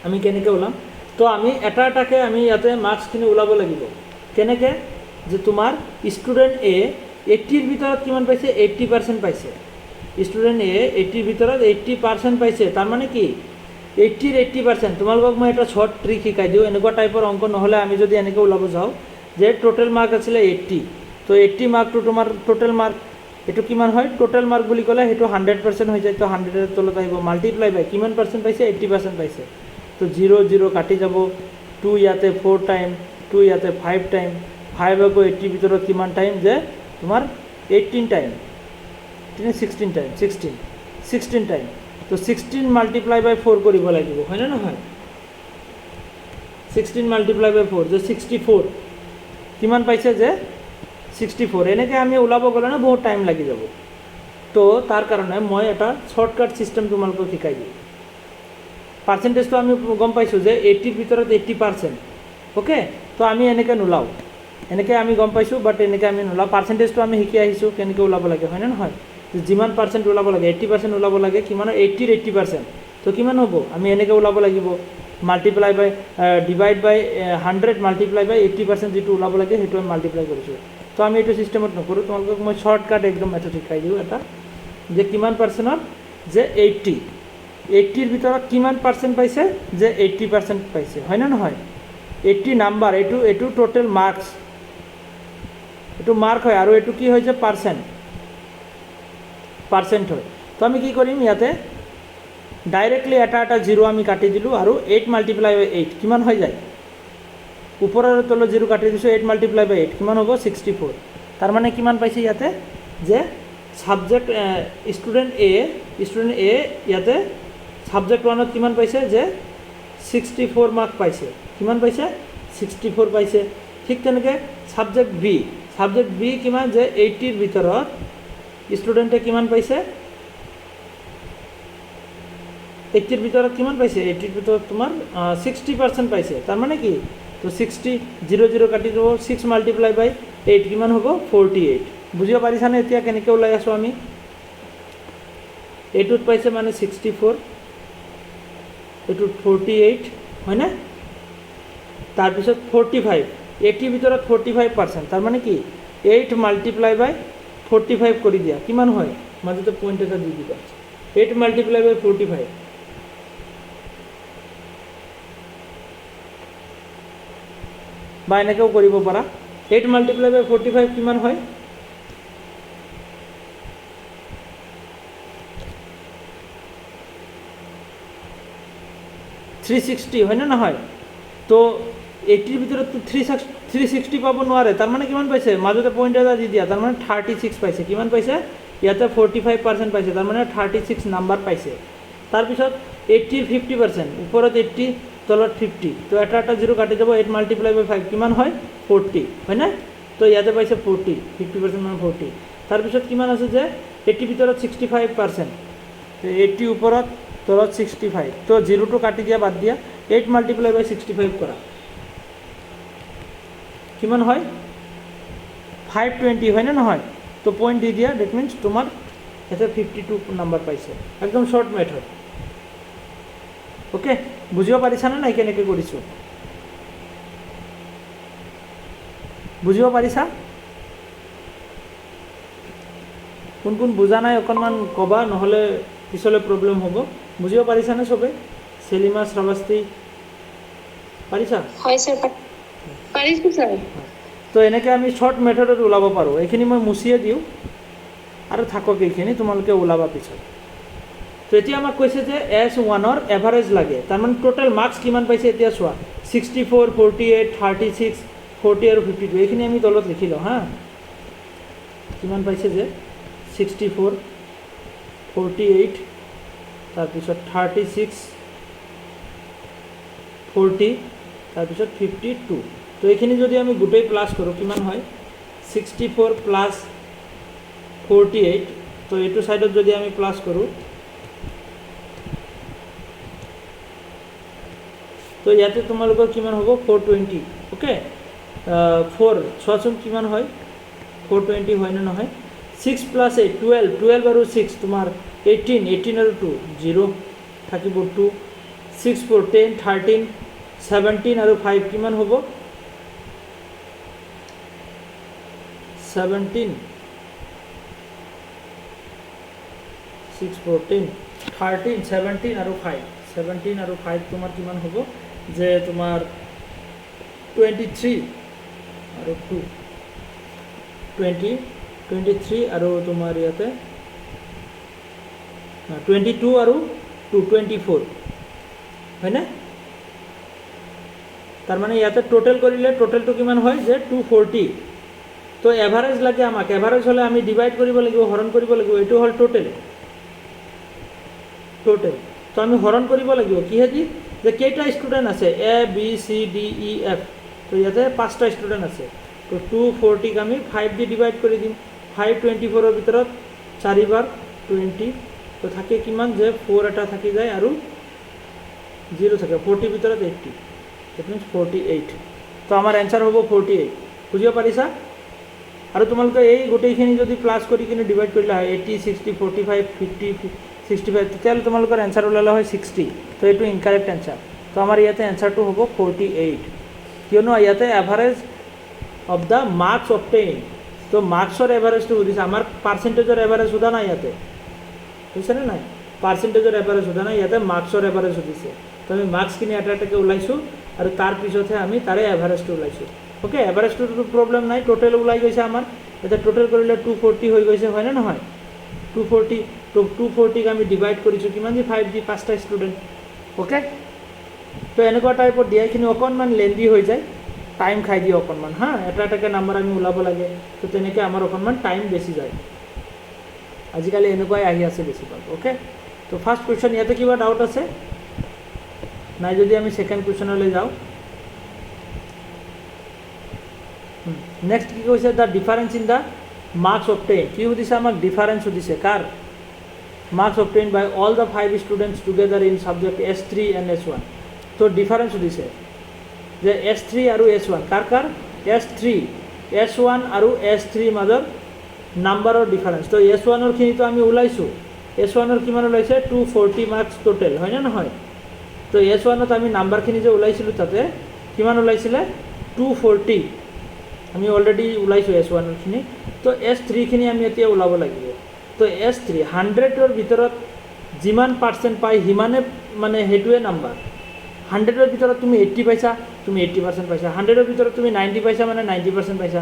আমি কেনেকৈ ওলাম তো আমি এটা এটাকৈ আমি ইয়াতে মাৰ্কছখিনি ওলাব লাগিব কেনেকৈ যে তোমাৰ ষ্টুডেণ্ট এ 80ৰ ভিতৰত কিমান পাইছে 80% পাইছে ষ্টুডেণ্ট এ 80ৰ ভিতৰত 80% পাইছে তাৰমানে কি 80ৰ 80% তোমালোকক মই এটা শ্বৰ্ট ট্ৰিক শিকাই দিওঁ এনেকুৱা টাইপৰ অংক নহ'লে আমি যদি এনেকৈ ওলাব যাওঁ যে টোটেল মাৰ্ক আছিলে 80 তো 80 মাৰ্কটো তোমাৰ টোটেল মাৰ্ক এইটো কিমান হয় টোটেল মাৰ্ক বুলি ক'লে সেইটো 100% হৈ যায় তো 100ৰ তলত আহিব মাল্টিপ্লাই বাই কিমান পাৰ্চেণ্ট পাইছে 80% পাইছে তো 0 0 কাটি যাব 2 ইয়াতে 4 টাইম 2 ইয়াতে 5 টাইম 5 আকৌ 80 ভিতৰত কিমান টাইম যে তোমাৰ 18 টাইম 16 টাইম 16 টাইম তো 16 মাল্টিপ্লাই বাই 4 কৰিব লাগিব হয়নে নহয় 16 মাল্টিপ্লাই বাই 4 যে 64 কিমান পাইছে যে 64 এনেকৈ আমি ওলাব গ'লে না বহুত টাইম লাগি যাব তো তাৰ কাৰণে মই এটা শ্বৰ্টকাট ছিষ্টেম তোমালোকক শিকাই দিওঁ পাৰ্চেণ্টেজটো আমি গম পাইছোঁ যে 80ৰ ভিতৰত 80% ওকে তো আমি এনেকৈ নোলাওঁ এনেকৈ আমি গম পাইছোঁ বাট এনেকৈ আমি নোলাওঁ পাৰ্চেণ্টেজটো আমি শিকি আহিছোঁ কেনেকৈ ওলাব লাগে হয়নে নহয় যিমান পাৰ্চেণ্ট ওলাব লাগে 80% ওলাব লাগে কিমানৰ 80ৰ 80% তো কিমান হ'ব আমি এনেকৈ ওলাব লাগিব মাল্টিপ্লাই বাই ডিভাইড বাই 100 মাল্টিপ্লাই বাই 80% যিটো ওলাব লাগে সেইটো আমি মাল্টিপ্লাই কৰিছোঁ তো আমি এইটো ছিষ্টেমত নকৰোঁ তোমালোকক মই শ্বৰ্টকাট একদম মেথড শিকাই দিওঁ এটা যে কিমান পাৰ্চেণ্টত যে 80ৰ ভিতৰত কিমান পাৰ্চেণ্ট পাইছে যে 80% পাইছে হয়নে নহয় 80 নাম্বাৰ এইটো টোটেল মাৰ্কছ এইটো মাৰ্ক হয় আৰু এইটো কি হয় যে পাৰ্চেণ্ট হয় তো আমি কি কৰিম ইয়াতে ডাইৰেক্টলি এটা জিৰ' আমি কাটি দিলোঁ আৰু 8 মাল্টিপ্লাই বাই 8 কিমান হৈ যায় ওপৰৰ তলত জিৰ' কাটি দিছোঁ 8 মাল্টিপ্লাই বাই 8 কিমান হ'ব 64 তাৰমানে কিমান পাইছে ইয়াতে যে ছাবজেক্ট ষ্টুডেণ্ট এ ইয়াতে ছাবজেক্ট 1ত কিমান পাইছে যে 64 মাৰ্ক পাইছে কিমান পাইছে 64 পাইছে ঠিক তেনেকৈ ছাবজেক্ট বি কিমান যে 80ৰ ভিতৰত ষ্টুডেণ্টে কিমান পাইছে 80ৰ ভিতৰত কিমান পাইছে 80ৰ ভিতৰত তোমাৰ 60% পাইছে তাৰমানে কি তো 60 0 0 কাটি দিব 6 মাল্টিপ্লাই বাই 8 কিমান হ'ব 48 বুজিব পাৰিছানে এতিয়া কেনেকৈ ওলাই আছোঁ আমি এইটোত পাইছে মানে 64 এইটোত 48 হয়নে তাৰপিছত 45 80ৰ ভিতৰত 45% তাৰমানে কি 8 মাল্টিপ্লাই বাই 45 কৰি দিয়া কিমান হয় মাজতে পইণ্ট এটা দি দিবা 8 মাল্টিপ্লাই বাই 45 9 বা এনেকৈও কৰিব পাৰা 8 মাল্টিপ্লাই বাই 45 কিমান হয় 360 হয় না নহয় তো 80 ভিতৰত তো 360 পাব নোৱাৰে তাৰ মানে কিমান পাইছে মাজতে পইণ্ট এটা দি দিয়া তাৰ মানে 36 পাইছে কিমান পাইছে ইয়াতে 45% পাইছে তাৰ মানে 36 নাম্বাৰ পাইছে তাৰপিছত 80 50% ওপৰত 80 তলত 50 তো এটা এটা জিৰ' কাটি যাব 8 মাল্টিপ্লাই বাই 5 কিমান হয় 40 হয় না তো ইয়াতে পাইছে 40 50% মানে 40 তাৰপিছত কিমান আছে যে 80 ভিতৰত 65% 80 ওপৰত তলত 65 তো জিৰোটো কাটি দিয়া বাদ দিয়া 8 মাল্টিপ্লাই বাই 65 কৰা কিমান হয় 520 হয় না নহয় তো পইণ্ট দি দিয়া ডেট মিনছ তোমাৰ ইয়াতে 52 নাম্বাৰ পাইছে একদম শ্বৰ্ট মেথড ওকে বুজিব পাৰিছানে নাই কেনেকৈ কৰিছোঁ বুজিব পাৰিছা কোন কোন বুজা নাই অকণমান ক'বা নহ'লে পিছলৈ প্ৰব্লেম হ'ব বুজিব পাৰিছানে চবে সেলিমা শ্ৰাৱস্তি পাৰিছা হয় স্যাৰ পাৰিছো স্যাৰ তো এনেকৈ আমি শ্বৰ্ট মেথডত ওলাব পাৰোঁ এইখিনি মই মুচিয়ে দিওঁ আৰু থাকক এইখিনি তোমালোকে ওলাবা পিছত তো এতিয়া আমাক কৈছে যে S1ৰ এভাৰেজ লাগে তাৰমানে টোটেল মাৰ্কছ কিমান পাইছে এতিয়া চোৱা 64 48 36 40 আৰু 52 এইখিনি আমি তলত লিখি লওঁ হা কিমান পাইছে যে 64 48 তাৰপিছত 36 40 তাৰপিছত 52 তো এইখিনি যদি আমি গোটেই প্লাছ কৰোঁ কিমান হয় 64 প্লাছ 48 তো এইটো সাইডত যদি আমি প্লাছ কৰোঁ তো ইয়াতে তোমালোকৰ কিমান হ'ব 420 ওকে 4 চোৱাচোন কিমান হয় 420 হয় নে নহয় 6 প্লাছ 8 12 আৰু 6 তোমাৰ 18 আৰু 2 0 থাকিব 2 6 4 10 13 17 আৰু 5 কিমান হ'ব 17 6 4 10 13 17 আৰু 5 17 আৰু 5 তোমাৰ কিমান হ'ব যে তোমাৰ 23 আৰু 2 23 আৰু তোমাৰ ইয়াতে 22 আৰু 224 হয়নে তাৰ মানে ইয়াতে টোটেল কৰিলে টোটেলটো কিমান হয় যে 240 তো এভাৰেজ লাগে আমাক এভাৰেজ হ'লে আমি ডিভাইড কৰিব লাগিব হৰণ কৰিব লাগিব এইটো হ'ল টোটেল তো আমি হৰণ কৰিব লাগিব কিহেদি যে কেইটা ষ্টুডেণ্ট আছে A B C D E F তো ইয়াতে 5টা ষ্টুডেণ্ট আছে তো 240 আমি 5 দি ডিভাইড কৰি দিম 524 ভিতৰত 4 বাৰ 20 তো থাকে কিমান যে 4 এটা থাকি যায় আৰু 0 থাকে 40 ভিতৰত 80 দ্যাট মিন্স 48 তো আমাৰ এনসাৰ হ'ব 48 বুজিব পাৰিছা আৰু তোমালোকে এই গোটেইখিনি যদি প্লাছ কৰি কিনে ডিভাইড কৰিলে হয় 80 60 45 50 65 তেতিয়াহ'লে তোমালোকৰ এনসাৰ ওলালে হয় 60 তো এইটো ইনকাৰেক্ট এনসাৰ তো আমাৰ ইয়াতে এনসাৰটো হ'ব 48 কিয়নো ইয়াতে average of the marks obtain তো মাৰ্কছৰ এভাৰেজটো সুধিছে আমাৰ পাৰ্চেণ্টেজৰ এভাৰেজ সোধা নাই ইয়াতে বুজিছেনে নাই পাৰ্চেণ্টেজৰ এভাৰেজ সোধা নাই ইয়াতে মাৰ্কছৰ এভাৰেজ সুধিছে তো আমি মাৰ্কছখিনি এটা এটাকৈ ওলাইছোঁ আৰু তাৰপিছতহে আমি তাৰে এভাৰেজটো ওলাইছোঁ ওকে এভাৰেজটোতো প্ৰব্লেম নাই টোটেল ওলাই গৈছে আমাৰ এতিয়া টোটেল কৰিলে 240 হৈ গৈছে হয়নে নহয় 240 তো 240ক আমি ডিভাইড কৰিছোঁ কিমান দি 5 দি 5টা ষ্টুডেণ্ট ওকে তো এনেকুৱা টাইপৰ দিয়াখিনি অকণমান লেন্দি হৈ যায় টাইম খাই দিয়ে অকণমান হা এটা এটাকৈ নাম্বাৰ আমি ওলাব লাগে তো তেনেকৈ আমাৰ অকণমান টাইম বেছি যায় আজিকালি এনেকুৱাই আহি আছে বেছিভাগ ওকে তো ফাৰ্ষ্ট কুৱেশ্যন ইয়াতে কিবা ডাউট আছে নাই যদি আমি ছেকেণ্ড কুৱেশ্যনলৈ যাওঁ নেক্সট কি কৈছে the difference in the marks obtain কি সুধিছে আমাক ডিফাৰেঞ্চ সুধিছে কাৰ marks obtain by all the 5 students together in subject S3 and S1 তো ডিফাৰেঞ্চ সুধিছে যে S3 আৰু S1 কাৰ S3 S1 আৰু S3 মাজৰ নাম্বাৰৰ ডিফাৰেঞ্চ তো S1ৰ খিনিতো আমি ওলাইছোঁ S1ৰ কিমান ওলাইছে 240 মাৰ্কছ টোটেল হয়নে নহয় তো S1ত আমি নাম্বাৰখিনি যে ওলাইছিলোঁ তাতে কিমান ওলাইছিলে 240 আমি অলৰেডি ওলাইছোঁ S1ৰ খিনি তো S3 খিনি আমি এতিয়া ওলাব লাগিব তো S3 100ৰ ভিতৰত যিমান পাৰ্চেণ্ট পায় সিমানে মানে সেইটোৱে নাম্বাৰ 100ৰ ভিতৰত তুমি 80 পাইছা তুমি 80% পাইছা 100-ৰ ভিতৰত তুমি 90 পাইছা মানে 90% পাইছা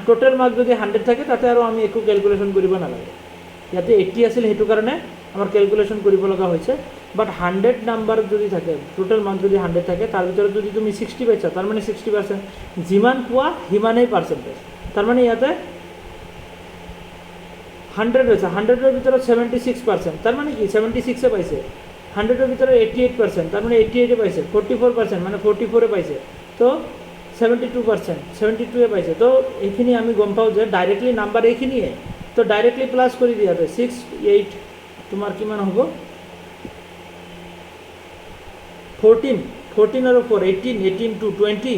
টোটেল মাৰ্ক যদি 100 থাকে তাতে আৰু আমি একো ক্যালকুলেশন কৰিব নালাগে ইয়াতে 80 আছিল হেতু কাৰণে আমাৰ ক্যালকুলেশন কৰিব লগা হৈছে বাট 100 নাম্বার যদি থাকে টোটেল মার্ক যদি 100 থাকে তার ভিতরে যদি তুমি 60 পাইছা তার মানে 60% যিমান পোৱা হিমানেই পার্সেন্টেজ তার মানে ইয়াতে 100 হয়েছে 100-এর ভিতরে 76% তার মানে কি 76 এ পাইছে 100-এর ভিতরে 88% তার মানে 88 এ পাইছে 44% মানে 44 এ পাইছে তো 72% 72 এ পাইছে তো এইখিনি আমি গম পাও যে ডাইরেক্টলি নাম্বার এইখিনিয়ে তো ডাইরেক্টলি প্লাস কৰি দিয়াতে 6 8 তোমাৰ কিমান হ'ব 14 আৰু 4 18 to 20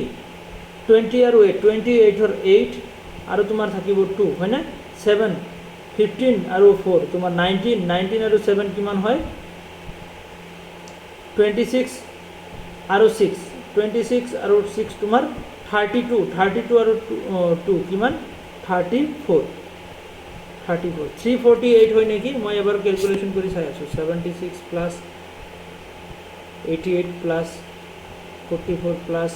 আৰু 8 28 और 8 আৰু তোমাৰ থাকিব 2 হয় না 7 15 আৰু 4 তোমাৰ 19 আৰু 7 কিমান হয় 26 আৰু 6 26 আৰু 6 তোমাৰ 32 আৰু 2 কিমান 34 348 হয় নেকি মই এবাৰ ক্যালকুলেশন কৰি চাই আছো 76 প্লাস 88 plus 44 plus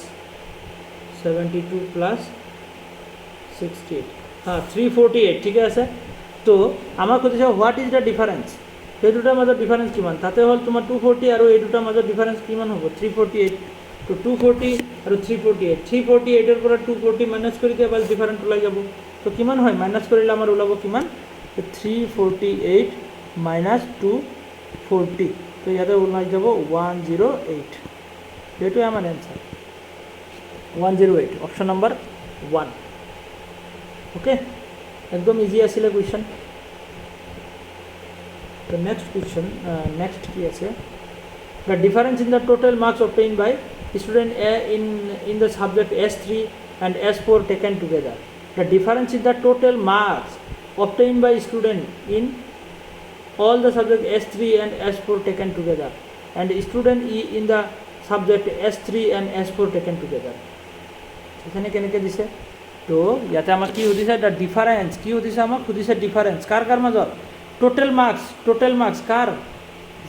72 plus 68 हाँ 348 ठीक है तो आमाक सुधिছে व्हाट इज द डिफारेंस এই দুটাৰ মাজত ডিফাৰেন্স কিমান তাতে হল তোমাৰ 240 আৰু এই দুটাৰ মাজত ডিফাৰেন্স কিমান হ'ব 348 তো 240 আৰু 348 এৰ পৰা 240 মাইনাস কৰি দিয়া বাস ডিফাৰেন্স ওলাই যাব তো কিমান হয় মাইনাস কৰিলে আমাৰ ওলাব কিমান 348 minus 240 तो ইয়াতে ওলাই যাব 108 এইটো আমাৰ आंसर 108 অপশন নাম্বাৰ 1 ওকে একদম ইজি আছিল question The next question, next কি আছে the difference in the total marks obtained by student A in the subject S3 and S4 taken together. The difference in the total marks obtained by student in all the subject S3 and S4 taken together and student E in the subject S3 and S4 taken together. এখানে কেনেকৈ দিছে তো ইয়াতে আমাক কি সুধিছে the difference কি সুধিছে আমাক সুধিছে difference কাৰ মাজত total marks কাৰ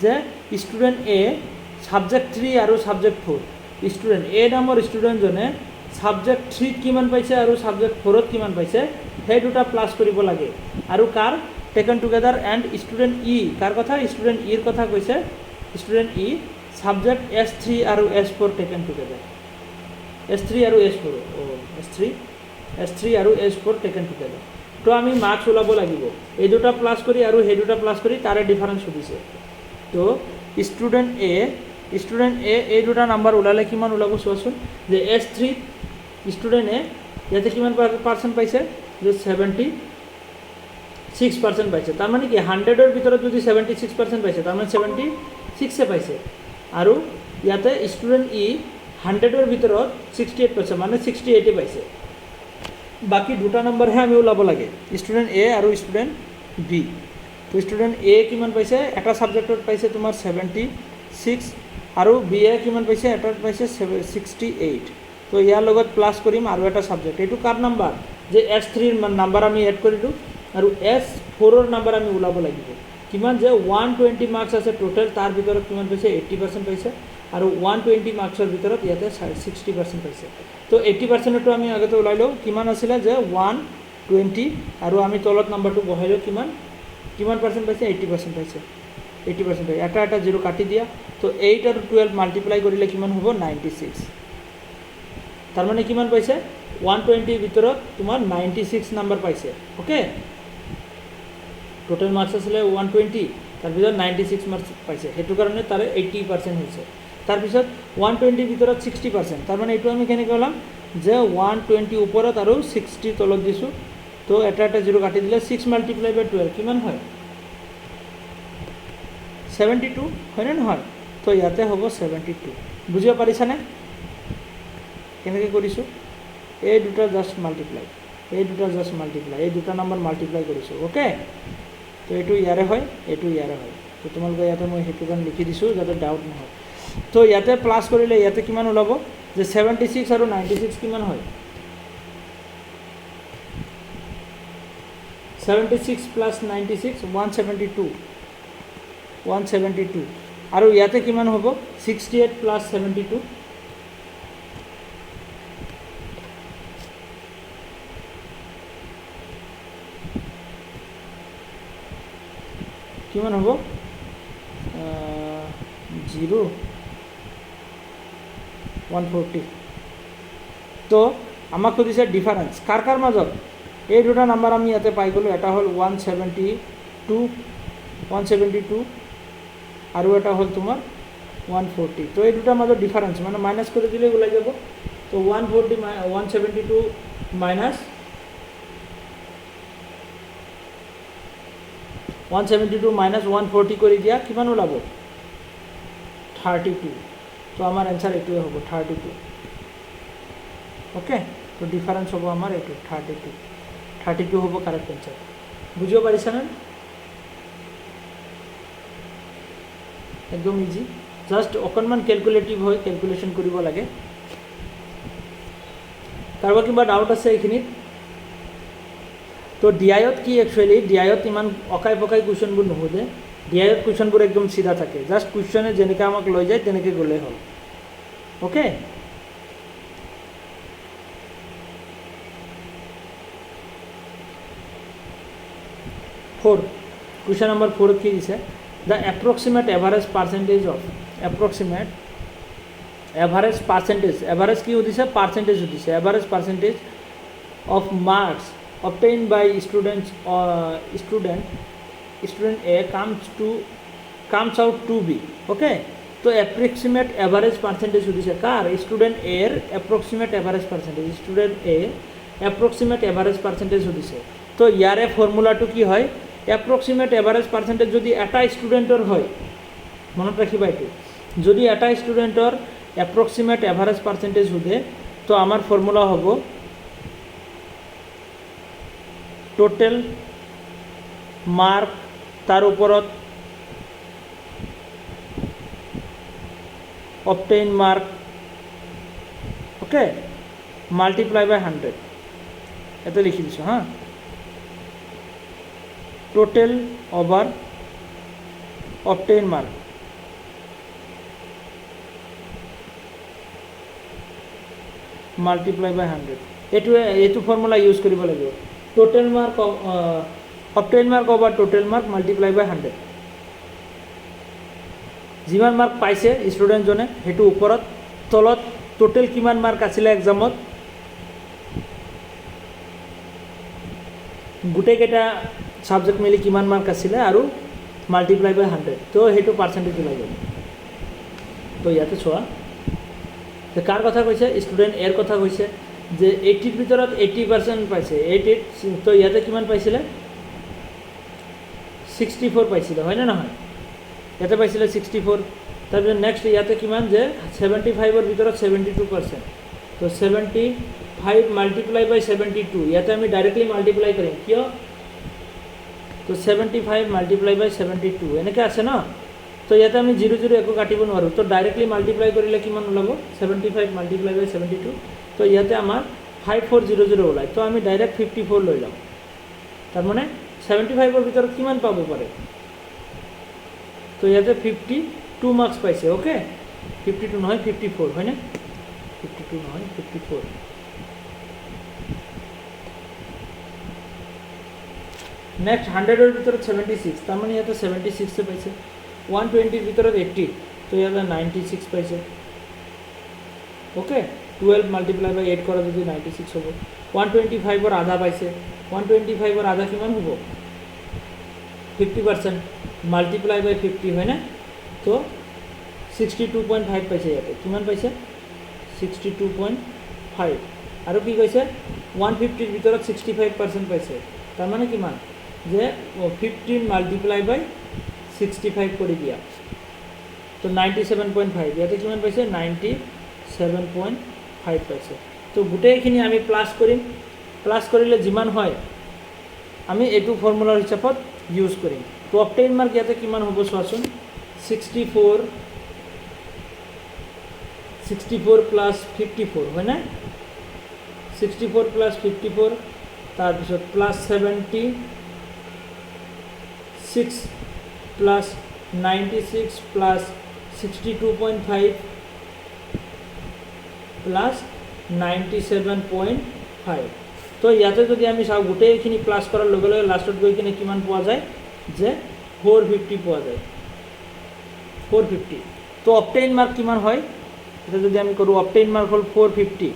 যে student A subject 3 আৰু subject 4 student A নামৰ student জনে subject 3 কিমান পাইছে আৰু subject 4 ত কিমান পাইছে সেই দুটা প্লাস কৰিব লাগে আৰু কাৰ taken together and student E কাৰ কথা student E ৰ কথা কৈছে student E subject S3 আৰু S4 taken together S3 আৰু S4 S3 আৰু S4 taken together তো আমি মাৰ্কস ওলাব লাগিব এই দুটা প্লাস কৰি আৰু সেই দুটা প্লাস কৰি তাৰে ডিফাৰেন্স সুধিছে তো স্টুডেন্ট এ এই দুটা নাম্বাৰ ওলালে কিমান ওলাব চোৱাচোন যে S3 স্টুডেন্ট এ ইয়াতে কিমান পাৰ্সেন্ট পাইছে যে 76% পাইছে তাৰ মানে কি 100 এৰ ভিতৰত যদি 76% পাইছে তাৰ মানে 76 এ পাইছে আৰু ইয়াতে স্টুডেন্ট ই 100 এৰ ভিতৰত 68 পাইছে মানে 68 এ পাইছে বাকি দুটা নাম্বাৰ হে আমি ওলাব লাগে স্টুডেন্ট এ আৰু স্টুডেন্ট বি তো স্টুডেন্ট এ কিমান পাইছে এটা সাবজেক্টত পাইছে তোমাৰ 76 আৰু বি এ কিমান পাইছে এটাত পাইছে 68 তো ইয়াৰ লগত প্লাস কৰিম আৰু এটা সাবজেক্ট এটো কাৰ নাম্বাৰ যে S3 ৰ নাম্বাৰ আমি এড কৰিলো আৰু S4 ৰ নাম্বাৰ আমি ওলাব লাগিব কিমান যে 120 মাৰ্কস আছে টোটাল তাৰ ভিতৰত কিমান পাইছে 80% পাইছে আৰু 120 মাৰ্কসৰ ভিতৰত ইয়াতে 60% পাইছে তো 80% তো আমি আগতে ওলাই লও কিমান আছিল যে 120 আৰু আমি তলত নাম্বাৰটো বহাইলো কিমান পাৰ্সেন্ট পাইছে 80% পাইছে 80% এটা এটা জিৰো কাটি দিয়া তো 8 আৰু 12 মাল্টিপ্লাই কৰিলে কিমান হ'ব 96 তাৰ মানে কিমান পাইছে 120 ভিতৰত তোমাৰ 96 নাম্বাৰ পাইছে ওকে টোটাল মাৰ্কস আছিল 120 তাৰ ভিতৰত 96 মাৰ্কস পাইছে হেতু কাৰণে তাৰে 80% হৈছে তাৰ পিছত 120 ভিতৰত 60% তাৰ মানে এটো আমি কেনে কলাম যে 120 ওপৰত আৰু 60 তলত দিছো তো এটা এটা জিরো কাটি দিলে 6 মাল্টিপ্লাই বাই 12 কিমান হয় 72 হয় না নহয় তো ইয়াতে হ'ব 72 বুজিব পাৰিছানে কেনেকৈ কৰিছো এই দুটা জাস্ট মাল্টিপ্লাই এই দুটা নাম্বাৰ মাল্টিপ্লাই কৰিছো ওকে তো এটো ইয়াৰে হয় এটো ইয়াৰে হয় তো তোমালোকে ইয়াতে মই হেতু গান লিখি দিছো যাতে ডাউট নহয় তো ইয়াতে প্লাস কৰিলে ইয়াতে কিমান ওলাব যে 76 আৰু 96 কিমান হয় 76 plus 96 172 আৰু ইয়াতে কিমান হ'ব 68 plus 72 কিমান হ'ব 0 140 তো আমাক সুধিছে ডিফাৰেঞ্চ কাৰ কাৰ মাজত এই দুটা নাম্বাৰ আমি ইয়াতে পাই গ'লোঁ এটা হ'ল 172 আৰু এটা হ'ল তোমাৰ 140 তো এই দুটাৰ মাজত ডিফাৰেঞ্চ মানে মাইনাছ কৰি দিলে ওলাই যাব তো 172 মাইনাছ 140 কৰি দিয়া কিমান ওলাব 32 তো আমাৰ এনসাৰ এইটোৱে হ'ব 32 ওকে তো ডিফাৰেঞ্চ হ'ব আমাৰ এইটো 32 হ'ব কাৰেক্ট এনসাৰ বুজিব পাৰিছানে একদম ইজি জাষ্ট অকণমান কেলকুলেটিভ হয় কেলকুলেশ্যন কৰিব লাগে কাৰোবাৰ কিবা ডাউট আছে এইখিনিত তো ডিআইত কি একচুৱেলি ডিআইত ইমান অকাই পকাই কুৱেশ্যনবোৰ নোসোধে ডিআইত কুৱেশ্যনবোৰ একদম চিধা থাকে জাষ্ট কুৱেশ্যনে যেনেকৈ আমাক লৈ যায় তেনেকৈ গ'লেই হ'ল ওকে question number 4 কি দিছে the approximate average percentage of average কি দিছে percentage দিছে average percentage of marks obtained by student A comes out to be okay তো approximate average percentage দিছে কার student A এর approximate average percentage student A approximate average percentage দিছে তো ইয়াৰে ফৰ্মুলাটো কি হয় এপ্ৰক্সিমেট এভাৰেজ পাৰ্চেণ্টেজ যদি এটা ষ্টুডেণ্টৰ হয় মনত ৰাখিবা এইটো যদি এটা ষ্টুডেণ্টৰ এপ্ৰক্সিমেট এভাৰেজ পাৰ্চেণ্টেজ সোধে তো আমাৰ ফৰ্মুলা হ'ব টোটেল মাৰ্ক তাৰ ওপৰত অবটেইন মাৰ্ক ওকে মাল্টিপ্লাই বাই 100 এটা লিখি দিছোঁ হা total over obtained mark multiply by 100 এইটো ফৰ্মুলা ইউজ কৰিব লাগিব total mark obtained mark over total mark multiply by 100 যিমান মাৰ্ক পাইছে ষ্টুডেণ্টজনে সেইটো ওপৰত তলত টোটেল কিমান মাৰ্ক আছিলে এক্সামত গোটেইকেইটা সাবজেক্ট মিলি কিমান মাৰ্ক আছিলে আৰু মাল্টিপ্লাই বাই 100 তো সেইটো পাৰ্চেণ্টেজ ওলাই যাব তো ইয়াতে চোৱা যে কাৰ কথা কৈছে ষ্টুডেণ্ট এৰ কথা কৈছে যে 80ৰ ভিতৰত 80% পাইছে 88 তো ইয়াতে কিমান পাইছিলে 64 পাইছিলে হয় না নহয় ইয়াতে পাইছিলে 64 তাৰপিছত নেক্সট ইয়াতে কিমান যে 75ৰ ভিতৰত 72% তো 75 মাল্টিপ্লাই বাই 72 ইয়াতে আমি ডাইৰেক্টলি মাল্টিপ্লাই কৰিম কিয় তো 75 মাল্টিপ্লাই বাই 72 এনেকৈ আছে ন তো ইয়াতে আমি 0 একো কাটিব নোৱাৰোঁ তো ডাইৰেক্টলি মাল্টিপ্লাই কৰিলে কিমান ওলাব 75 মাল্টিপ্লাই বাই 72 তো ইয়াতে আমাৰ 5400 ওলায় তো আমি ডাইৰেক্ট 54 লৈ ল'ম তাৰমানে 75ৰ ভিতৰত কিমান পাব পাৰে তো ইয়াতে 52 মাৰ্কছ পাইছে ওকে 52 নহয় 54 হয়নে 52 নহয় 54 নেক্সট 100ৰ ভিতৰত 76 তাৰমানে ইয়াতে 76 পাইছে 120ৰ ভিতৰত 80 তো ইয়াতে 96 পাইছে ওকে 12 মাল্টিপ্লাই বাই 8 কৰা যদি 96 হ'ব 125ৰ আধা পাইছে 125ৰ আধা কিমান হ'ব 50% মাল্টিপ্লাই বাই 50 হয় না তো 62.5 পাইছে ইয়াতে কিমান পাইছে 62.5 আৰু কি কৈছে 150ৰ ভিতৰত 65% পাইছে তাৰমানে কিমান যে 15 মাল্টিপ্লাই বাই 65 কৰি দিয়া তো 97.5 ইয়াতে কিমান পাইছে 97.5 পাইছে তো গোটেইখিনি আমি প্লাছ কৰিম প্লাছ কৰিলে যিমান হয় আমি এইটো ফৰ্মুলাৰ হিচাপত ইউজ কৰিম তো অবটেইন মাৰ্ক ইয়াতে কিমান হ'ব চোৱাচোন 64 প্লাছ 54 হয় না 64 প্লাছ 54 তাৰপিছত প্লাছ 76 প্লাছ 96 প্লাছ 62.5 প্লাছ 97.5 তো ইয়াতে যদি আমি চাওঁ গোটেইখিনি প্লাছ কৰাৰ লগে লগে লাষ্টত গৈ কিনে কিমান পোৱা যায় যে 450 পোৱা যায় 450 তো অপটেইন মাৰ্ক কিমান হয় এটা যদি আমি কৰোঁ অপটেইন মাৰ্ক হ'ল 450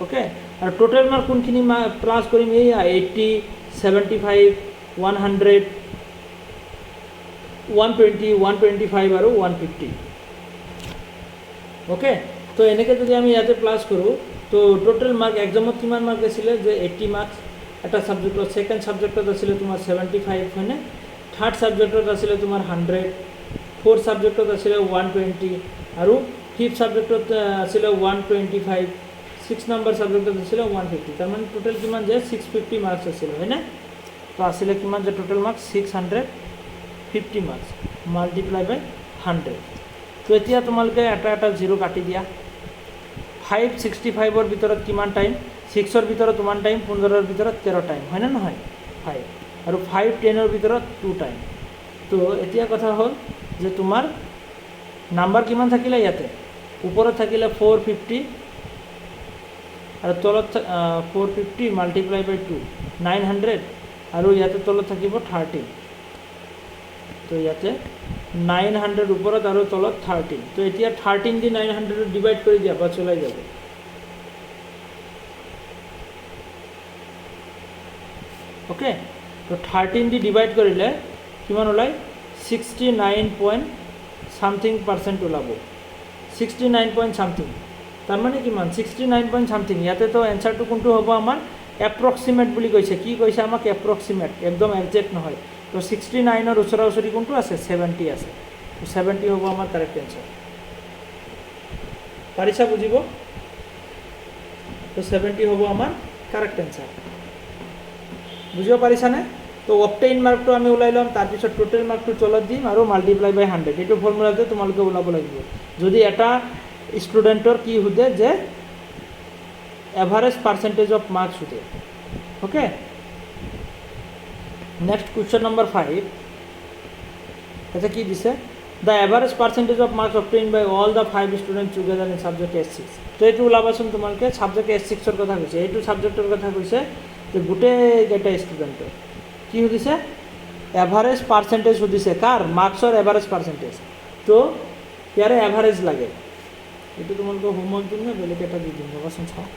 ওকে আৰু টোটেল মাৰ্ক কোনখিনি প্লাছ কৰিম এইয়া 80 75 100 120 125 আৰু 150 ওকে তো এনেকৈ যদি আমি ইয়াতে প্লাছ কৰোঁ তো টোটেল মাৰ্ক এক্সামত কিমান মাৰ্ক আছিলে যে 80 মাৰ্কছ এটা সাবজেক্টত সেকেন্ড সাবজেক্টত আছিল তোমাৰ 75 হয়নে থাৰ্ড সাবজেক্টত আছিল তোমাৰ 100 ফোৰ্থ সাবজেক্টত আছিল 120 আৰু ফিফথ সাবজেক্টত আছিল 125 6 নম্বৰ সাবজেক্টত আছিল 150 তাৰ মানে টোটেল কিমান যে 650 মাৰ্কছ আছিল হয়নে তো আছিল কিমান যে টোটেল মাৰ্কছ 650 মাৰ্কছ মাল্টিপ্লাই বাই 100 তো এতিয়া তোমালোকে এটা জিৰো কাটি দিয়া 565 ৰ ভিতৰত কিমান টাইম 6 ৰ ভিতৰত 1 টাইম 15 ৰ ভিতৰত 13 টাইম হয় না নহয় 5 আৰু 5 10 ৰ ভিতৰত 2 টাইম তো এতিয়া কথা হ'ল যে তোমাৰ নাম্বাৰ কিমান থাকিলে ইয়াতে ওপৰত থাকিলে 450 আৰু তলত 450 মাল্টিপ্লাই বাই 2 900 আৰু ইয়াতে তলত থাকিব 13 তো ইয়াতে 900 ওপৰত আৰু তলত 13 তো এতিয়া 13 দি 900 ডিভাইড কৰি দিয়া বা চলাই যাব ওকে তো 13 দি ডিভাইড কৰিলে কিমান ওলাই 69 পইণ্ট সামথিং পাৰ্চেণ্ট ওলাব 69 পইণ্ট সামথিং তাৰ মানে কিমান 69 পইণ্ট সামথিং ইয়াতে তো এনসাৰটো কোনটো হ'ব আমাৰ এপ্ৰক্সিমেট বুলি কৈছে কি কৈছে আমাক এপ্ৰক্সিমেট একদম একজেক্ট নহয় তো 69 ৰ ওচৰা ওচৰি কোনটো আছে 70 আছে তো 70 হ'ব আমাৰ কাৰেক্ট এনসাৰ পাৰিছা বুজিব তো 70 হ'ব আমাৰ কাৰেক্ট এনসাৰ বুজিব পাৰিছানে তো অপটেইন মাৰ্কটো আমি ওলাই ল'ম তাৰপিছত টোটেল মাৰ্কটো তলত দিম আৰু মাল্টিপ্লাই বাই 100 এইটো ফৰ্মুলাতে তোমালোকে ওলাব লাগিব যদি এটা ষ্টুডেণ্টৰ কি সোধে যে এভাৰেজ পাৰ্চেণ্টেজ অফ মাৰ্কছ সোধে ওকে নেক্সট কুৱেশ্যন নম্বৰ 5 এটা কি দিছে the average percentage of marks obtain by all the 5 student together in subject S6 তো এইটো ওলাবাচোন তোমালোকে ছাবজেক্ট S6ৰ কথা কৈছে এইটো ছাবজেক্টৰ কথা কৈছে যে গোটেইকেইটা ষ্টুডেণ্টৰ কি সুধিছে এভাৰেজ পাৰ্চেণ্টেজ সুধিছে কাৰ মাৰ্কছৰ এভাৰেজ পাৰ্চেণ্টেজ তো ইয়াৰে এভাৰেজ লাগে এইটো তোমালোকৰ হোমৱৰ্ক দিম নে বেলেগ এটা দি দিম ৰ'বাচোন চাওঁ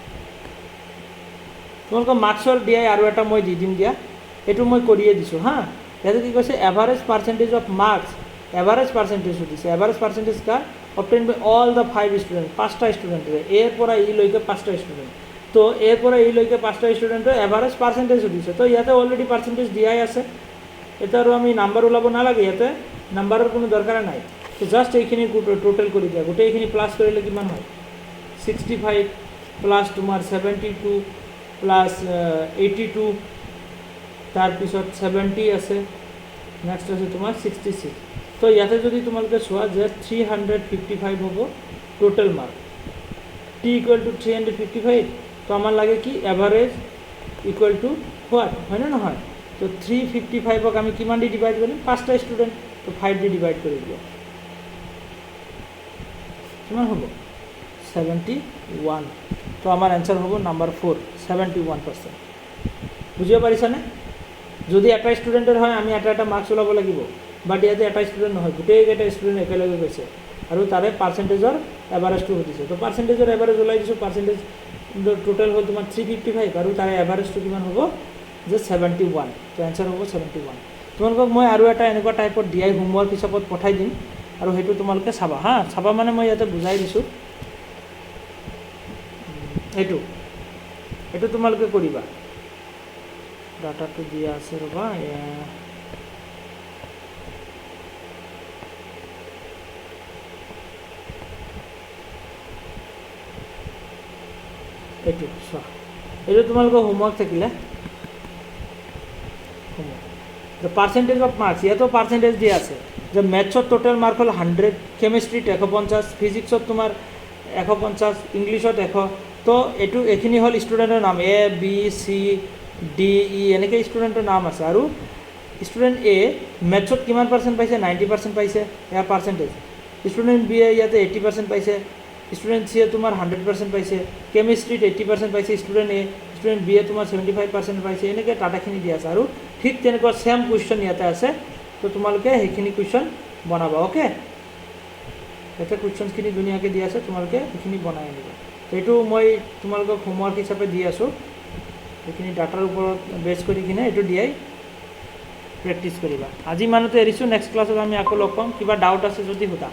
তোমালোকৰ মাৰ্কছৰ দিয়াই আৰু এটা মই দি দিম দিয়া এইটো মই কৰিয়ে দিছোঁ হা ইয়াতে কি কৈছে average percentage of marks average percentage সুধিছে এভাৰেজ পাৰ্চেণ্টেজ কাৰ obtain by all the 5 student 5টা ষ্টুডেণ্টৰে এৰ পৰা ই লৈকে 5টা ষ্টুডেণ্ট তো এৰ পৰা ই লৈকে 5টা ষ্টুডেণ্টৰ এভাৰেজ পাৰ্চেণ্টেজ সুধিছে তো ইয়াতে অলৰেডি পাৰ্চেণ্টেজ দিয়াই আছে এতিয়া আৰু আমি নাম্বাৰ ওলাব নালাগে ইয়াতে নাম্বাৰৰ কোনো দৰকাৰ নাই তো জাষ্ট এইখিনি টোটেল কৰি দিয়া গোটেইখিনি প্লাছ কৰিলে কিমান হয় 65 প্লাছ তোমাৰ 72 প্লাছ 82 তাৰপিছত 70 আছে নেক্সট আছে তোমাৰ 66 তো ইয়াতে যদি তোমালোকে চোৱা যে 355 হ'ব total Mark T equal to 355 তো আমাৰ লাগে কি এভাৰেজ ইকুৱেল টু হোৱাট হয় নে নহয় তো 355ক আমি কিমান দি ডিভাইড কৰিম 5টা ষ্টুডেণ্ট তো 5 দি ডিভাইড কৰি দিওঁ কিমান হ'ব 71 তো আমাৰ এনসাৰ হ'ব নাম্বাৰ 4 71% বুজিব পাৰিছানে যদি এটা ষ্টুডেণ্টৰ হয় আমি এটা মাৰ্কছ ওলাব লাগিব বাট ইয়াতে এটা ষ্টুডেণ্ট নহয় গোটেইকেইটা ষ্টুডেণ্ট একেলগে গৈছে আৰু তাৰে পাৰ্চেণ্টেজৰ এভাৰেজটো সুধিছে তো পাৰ্চেণ্টেজৰ এভাৰেজ ওলাই দিছোঁ পাৰ্চেণ্টেজ টোটেল হ'ল তোমাৰ 355 আৰু তাৰে এভাৰেজটো কিমান হ'ব যে 71 তো এনসাৰ হ'ব 71 তোমালোকক মই আৰু এটা এনেকুৱা টাইপৰ দিয়াই হোমৱৰ্ক হিচাপত পঠাই দিম আৰু সেইটো তোমালোকে চাবা হা চাবা মানে মই ইয়াতে বুজাই দিছোঁ এইটো তোমালোকে কৰিবা ডাটাটো দিয়া আছে ৰ'বা এইটো চোৱা এইটো তোমালোকৰ হোমৱৰ্ক থাকিলে দ্য পাৰ্চেণ্টেজ অফ মাৰ্কছ ইয়াতো পাৰ্চেণ্টেজ দিয়া আছে যে মেথছত টোটেল মাৰ্ক হ'ল 100 কেমিষ্ট্ৰিত 150 ফিজিক্সত তোমাৰ 150 ইংলিছত 100 তো এইখিনি হ'ল ষ্টুডেণ্টৰ নাম A B C D E এনেকৈ ষ্টুডেণ্টৰ নাম আছে আৰু ষ্টুডেণ্ট A মেথছত কিমান পাৰ্চেণ্ট পাইছে 90% পাইছে এয়া পাৰ্চেণ্টেজ ষ্টুডেণ্ট B ইয়াতে 80% পাইছে ষ্টুডেণ্ট C তোমাৰ 100% পাইছে কেমিষ্ট্ৰিত 80% পাইছে ষ্টুডেণ্ট A ষ্টুডেণ্ট B তোমাৰ 75% পাইছে এনেকৈ ডাটাখিনি দিয়া আছে আৰু ঠিক তেনেকুৱা ছেম কুৱেশ্যন ইয়াতে আছে তো তোমালোকে সেইখিনি কুৱেশ্যন বনাবা ওকে ইয়াতে কুৱেশ্যনছখিনি ধুনীয়াকৈ দি আছে তোমালোকে সেইখিনি বনাই আনিবা তো এইটো মই তোমালোকক হোমৱৰ্ক হিচাপে দি আছোঁ সেইখিনি ডাটাৰ ওপৰত বেছ কৰি কিনে এইটো দিয়াই প্ৰেক্টিছ কৰিবা আজি ইমানতে এৰিছোঁ নেক্সট ক্লাছত আমি আকৌ লগ পাম কিবা ডাউট আছে যদি সোধা